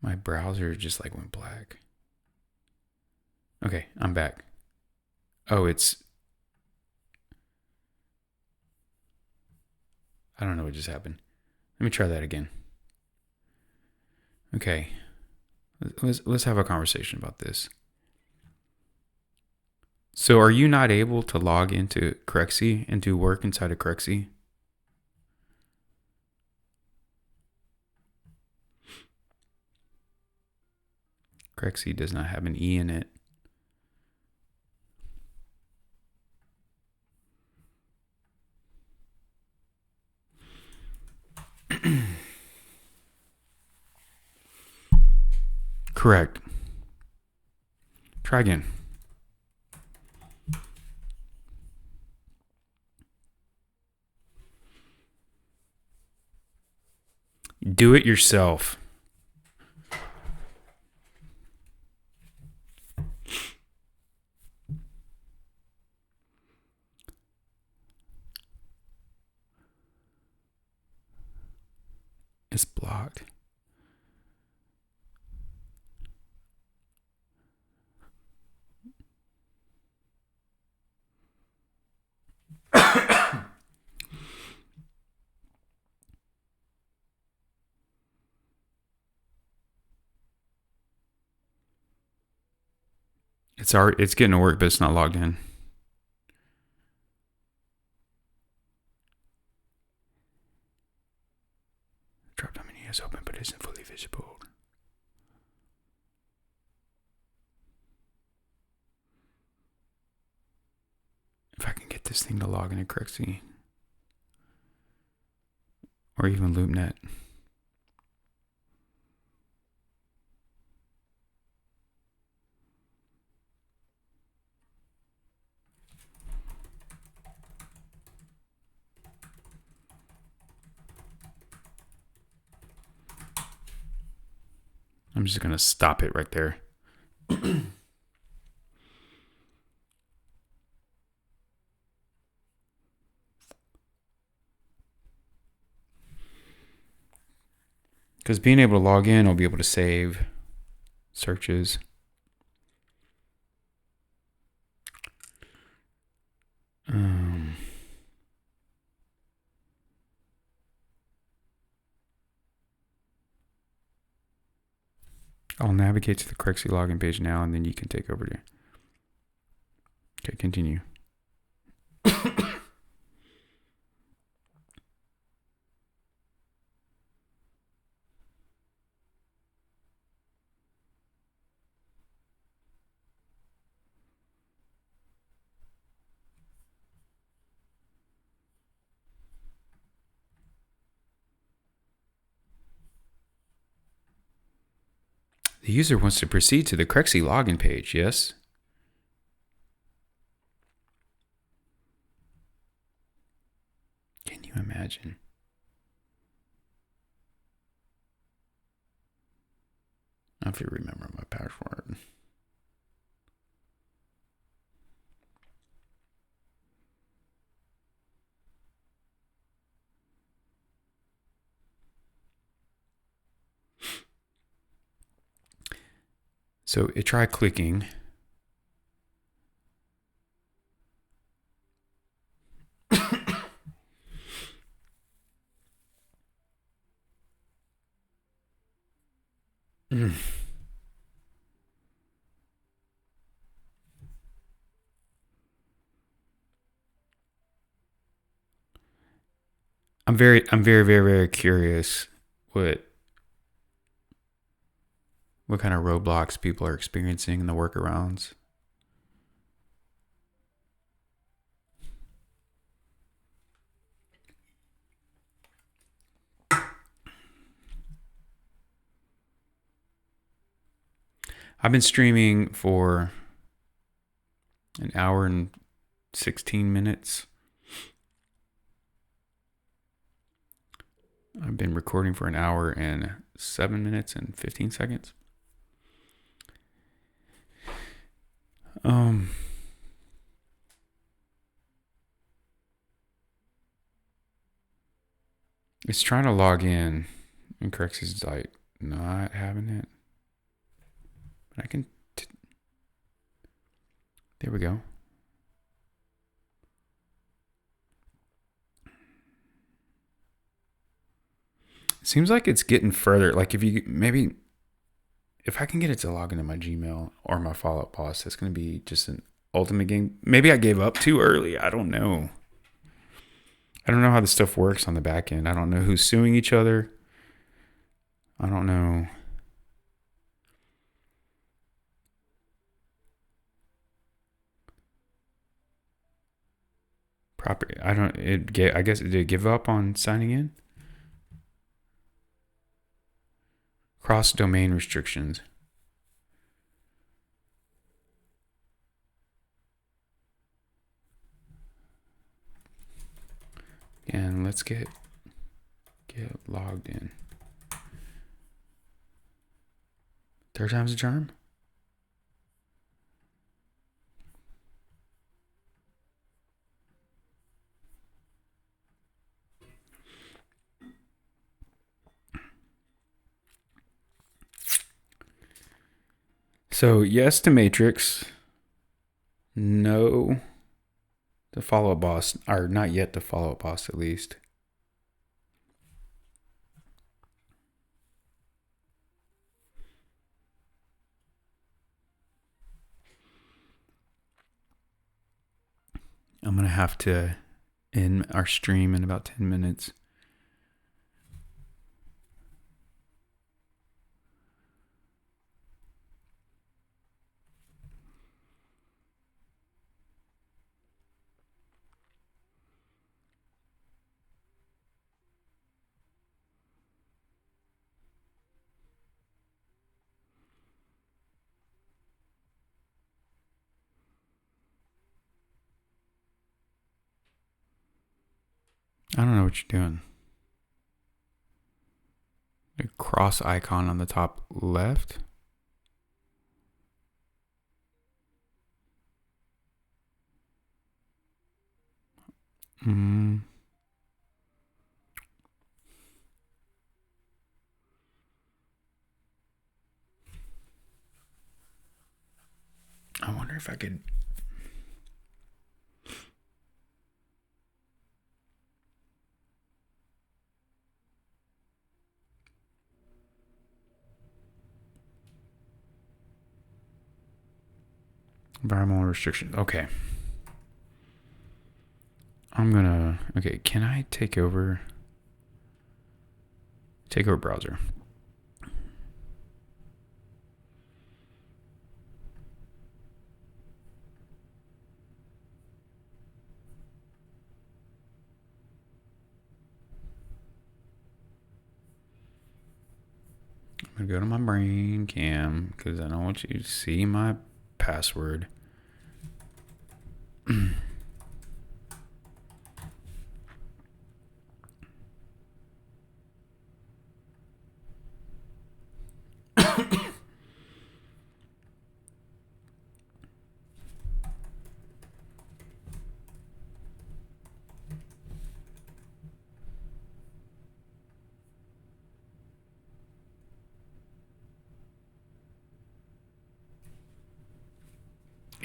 My browser just like went black. Okay, I'm back. Oh, it's. I don't know what just happened. Let me try that again. Okay. Let's have a conversation about this. So are you not able to log into Crexy and do work inside of Crexy? Crexy does not have an E in it. Correct. Try again. Do it yourself. It's blocked. It's getting to work, but it's not logged in. Drop-down menu is open, but isn't fully visible. If I can get this thing to log into Crexy or even LoopNet. I'm just going to stop it right there. Because being able to log in, I'll be able to save searches. I'll navigate to the Crexy login page now, and then you can take over there. Okay, continue. The user wants to proceed to the Crexy login page, yes? Can you imagine? I have to remember my password. So it tried clicking. I'm very curious what kind of roadblocks people are experiencing in the workarounds. I've been streaming for an hour and 16 minutes. I've been recording for an hour and 7 minutes and 15 seconds. It's trying to log in, and Crex is like not having it. But I can. There we go. Seems like it's getting further. Like if I can get it to log into my Gmail or my follow-up boss, that's going to be just an ultimate game. Maybe I gave up too early. I don't know. I don't know how this stuff works on the back end. I don't know who's suing each other. I don't know. Property. I guess it did give up on signing in. Cross domain restrictions. And let's get logged in. Third time's a charm. So yes to Matrix. No to follow-up boss, or not yet to follow-up boss at least. I'm going to have to end our stream in about 10 minutes. I don't know what you're doing. The cross icon on the top left. I wonder if I could. Environmental restrictions. Okay. Okay, can I take over browser? I'm going to go to my brain cam because I don't want you to see my password.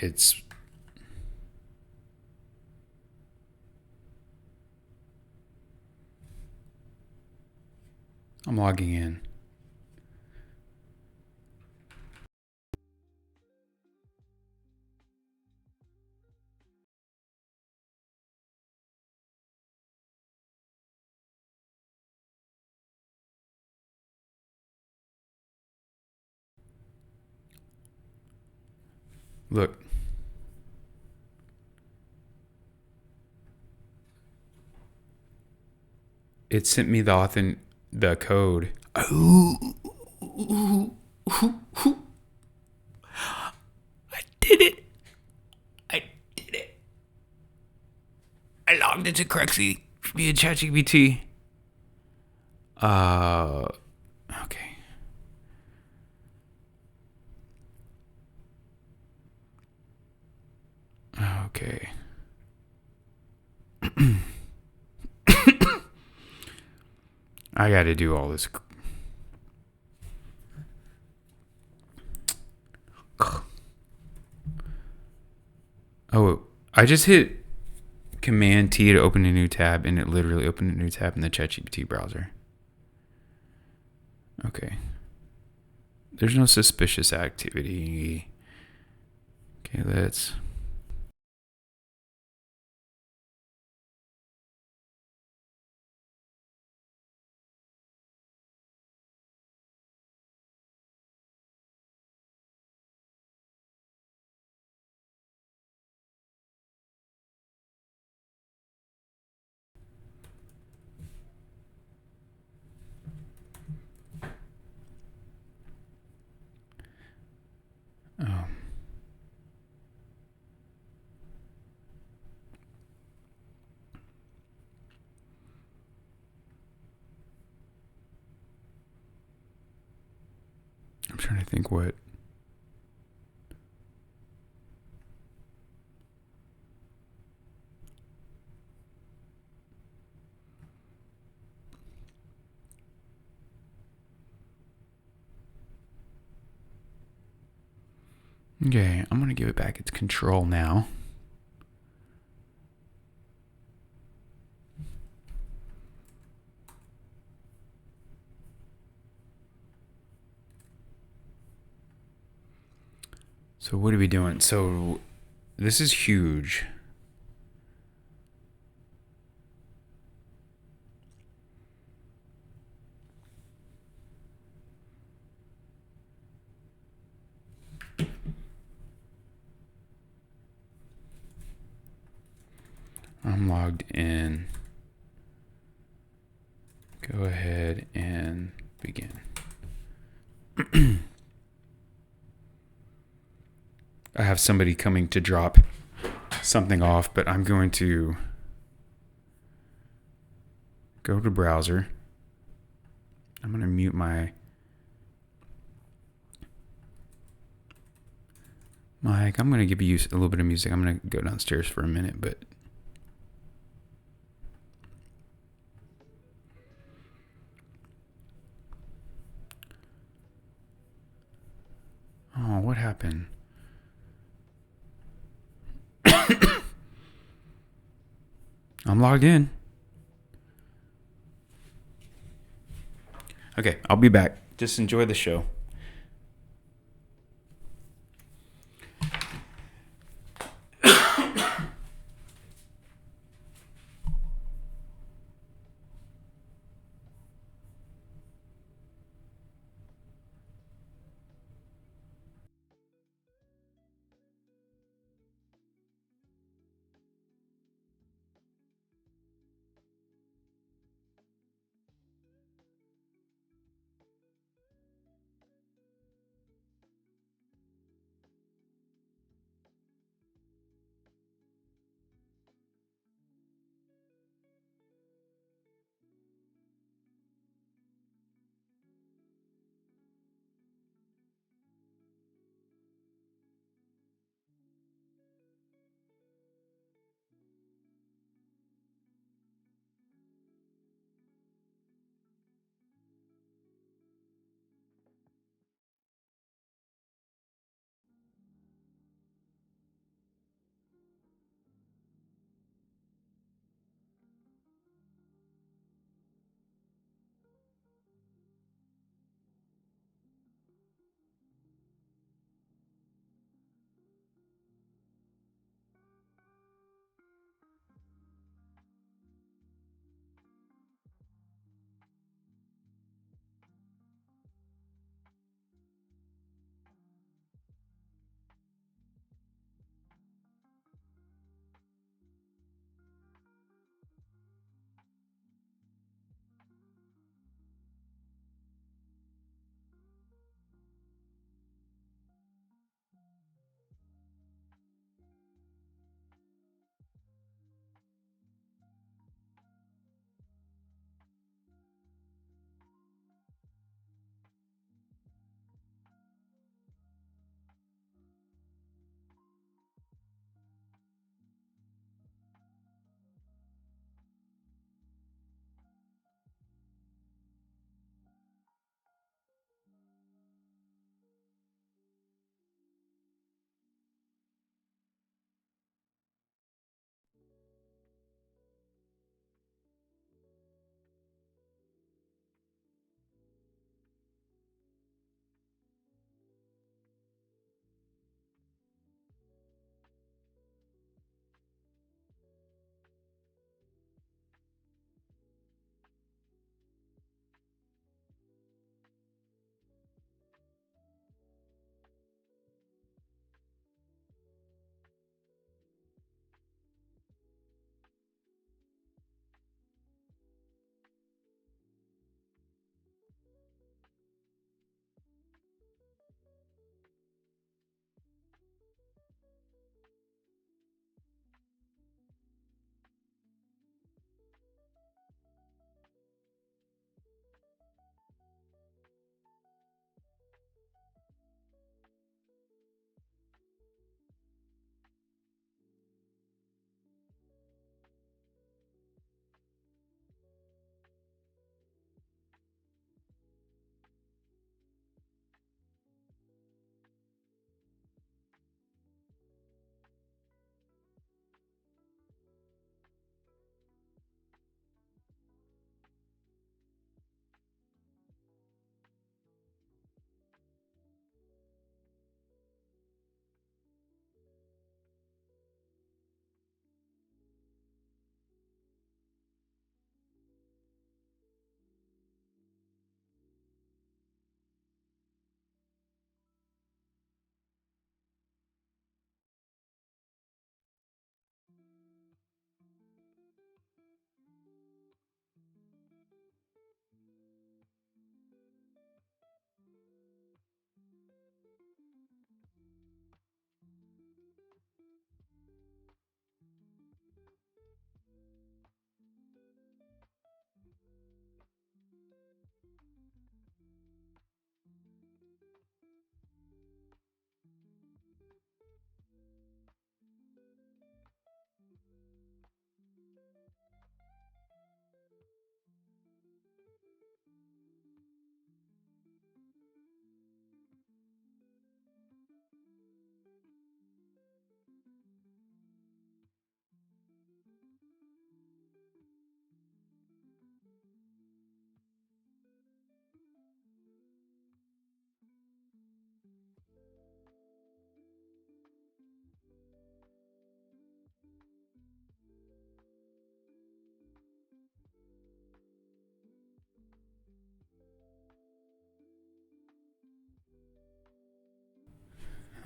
it's I'm logging in. Look. It sent me the code. Oh, I did it. I did it. I logged into correctly via ChatGPT. Okay. Okay. I got to do all this. Oh, I just hit Command T to open a new tab, and it literally opened a new tab in the ChatGPT browser. Okay. There's no suspicious activity. Okay, let's. Oh. I'm trying to think what. Okay, I'm going to give it back its control now. So what are we doing? So this is huge. I'm logged in. Go ahead and begin. I have somebody coming to drop something off, but I'm going to go to browser. I'm going to mute my mic. I'm going to give you a little bit of music. I'm going to go downstairs for a minute, but oh, what happened? I'm logged in. Okay, I'll be back. Just enjoy the show.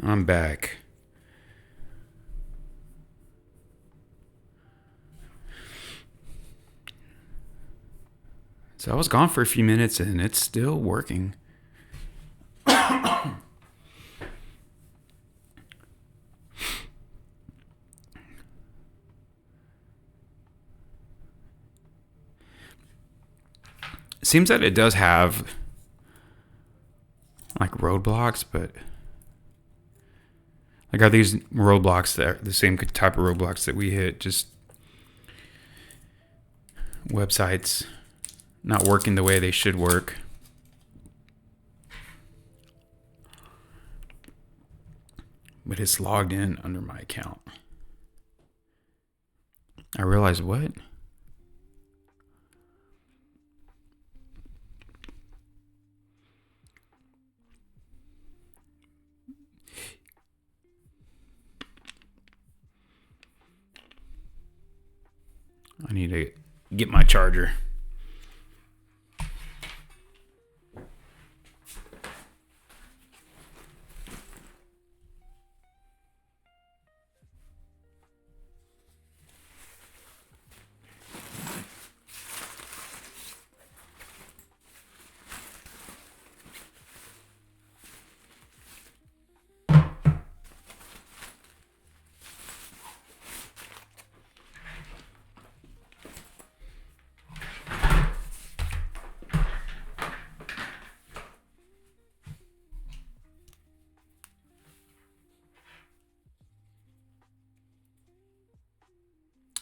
I'm back. So I was gone for a few minutes and it's still working. It seems that it does have like roadblocks, but like are these roadblocks that are the same type of roadblocks that we hit? Just websites not working the way they should work. But it's logged in under my account. I realized what? I need to get my charger.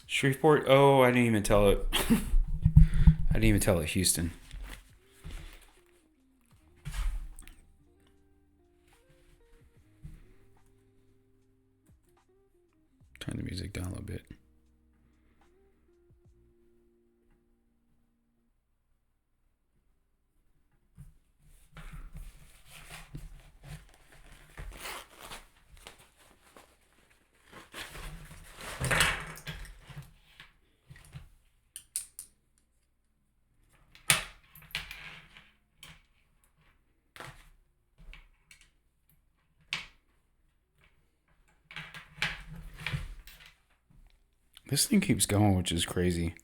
Shreveport? Oh, I didn't even tell it. I didn't even tell it Houston. Turn the music down a little bit. This thing keeps going, which is crazy.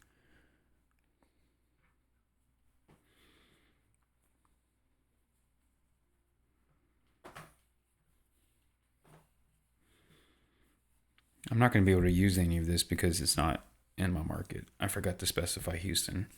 I'm not going to be able to use any of this because it's not in my market. I forgot to specify Houston.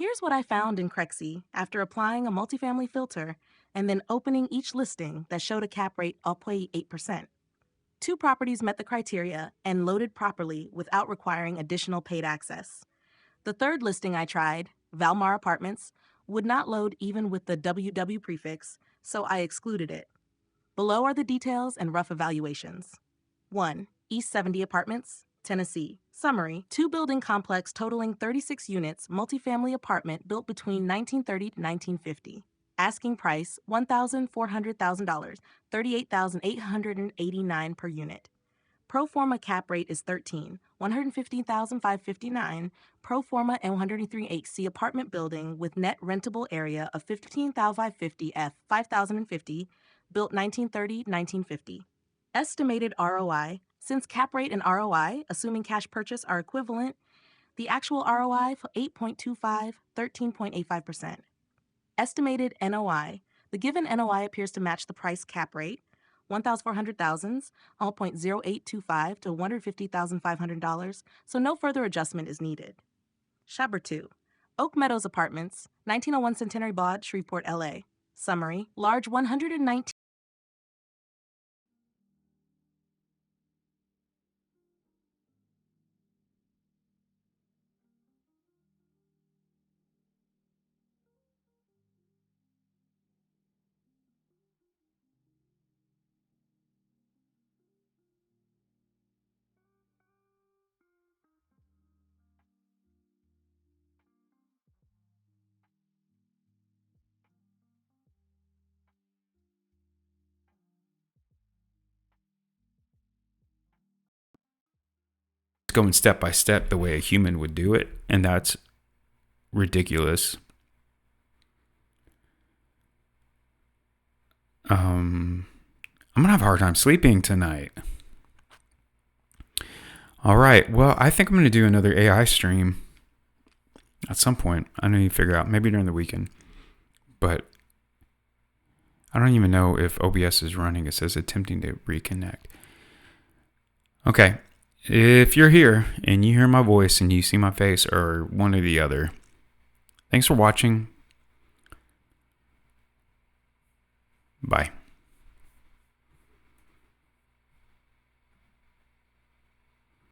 Here's what I found in Crexy after applying a multifamily filter and then opening each listing that showed a cap rate of 8%. 2 properties met the criteria and loaded properly without requiring additional paid access. The third listing I tried, Valmar Apartments, would not load even with the WW prefix, so I excluded it. Below are the details and rough evaluations. 1. East 70 Apartments, Tennessee. Summary: 2-building complex totaling 36 units, multifamily apartment built between 1930 to 1950. Asking price $1,400,000, $38,889 per unit. Pro forma cap rate is 13, $115,559. Pro forma N103HC apartment building with net rentable area of 15,550 F 5,050, built 1930-1950. Estimated ROI: since cap rate and ROI, assuming cash purchase, are equivalent, the actual ROI for 8.25, 13.85%. Estimated NOI: the given NOI appears to match the price cap rate, $1,400,000, all 0.0825 to $150,500, so no further adjustment is needed. Shopper 2. Oak Meadows Apartments, 1901 Centenary Boulevard, Shreveport, LA. Summary: large 119. It's going step by step the way a human would do it, and that's ridiculous. I'm gonna have a hard time sleeping tonight. All right, well, I think I'm gonna do another AI stream at some point. I need to figure out, maybe during the weekend, but I don't even know if OBS is running. It says attempting to reconnect. Okay, if you're here and you hear my voice and you see my face or one or the other, thanks for watching. Bye.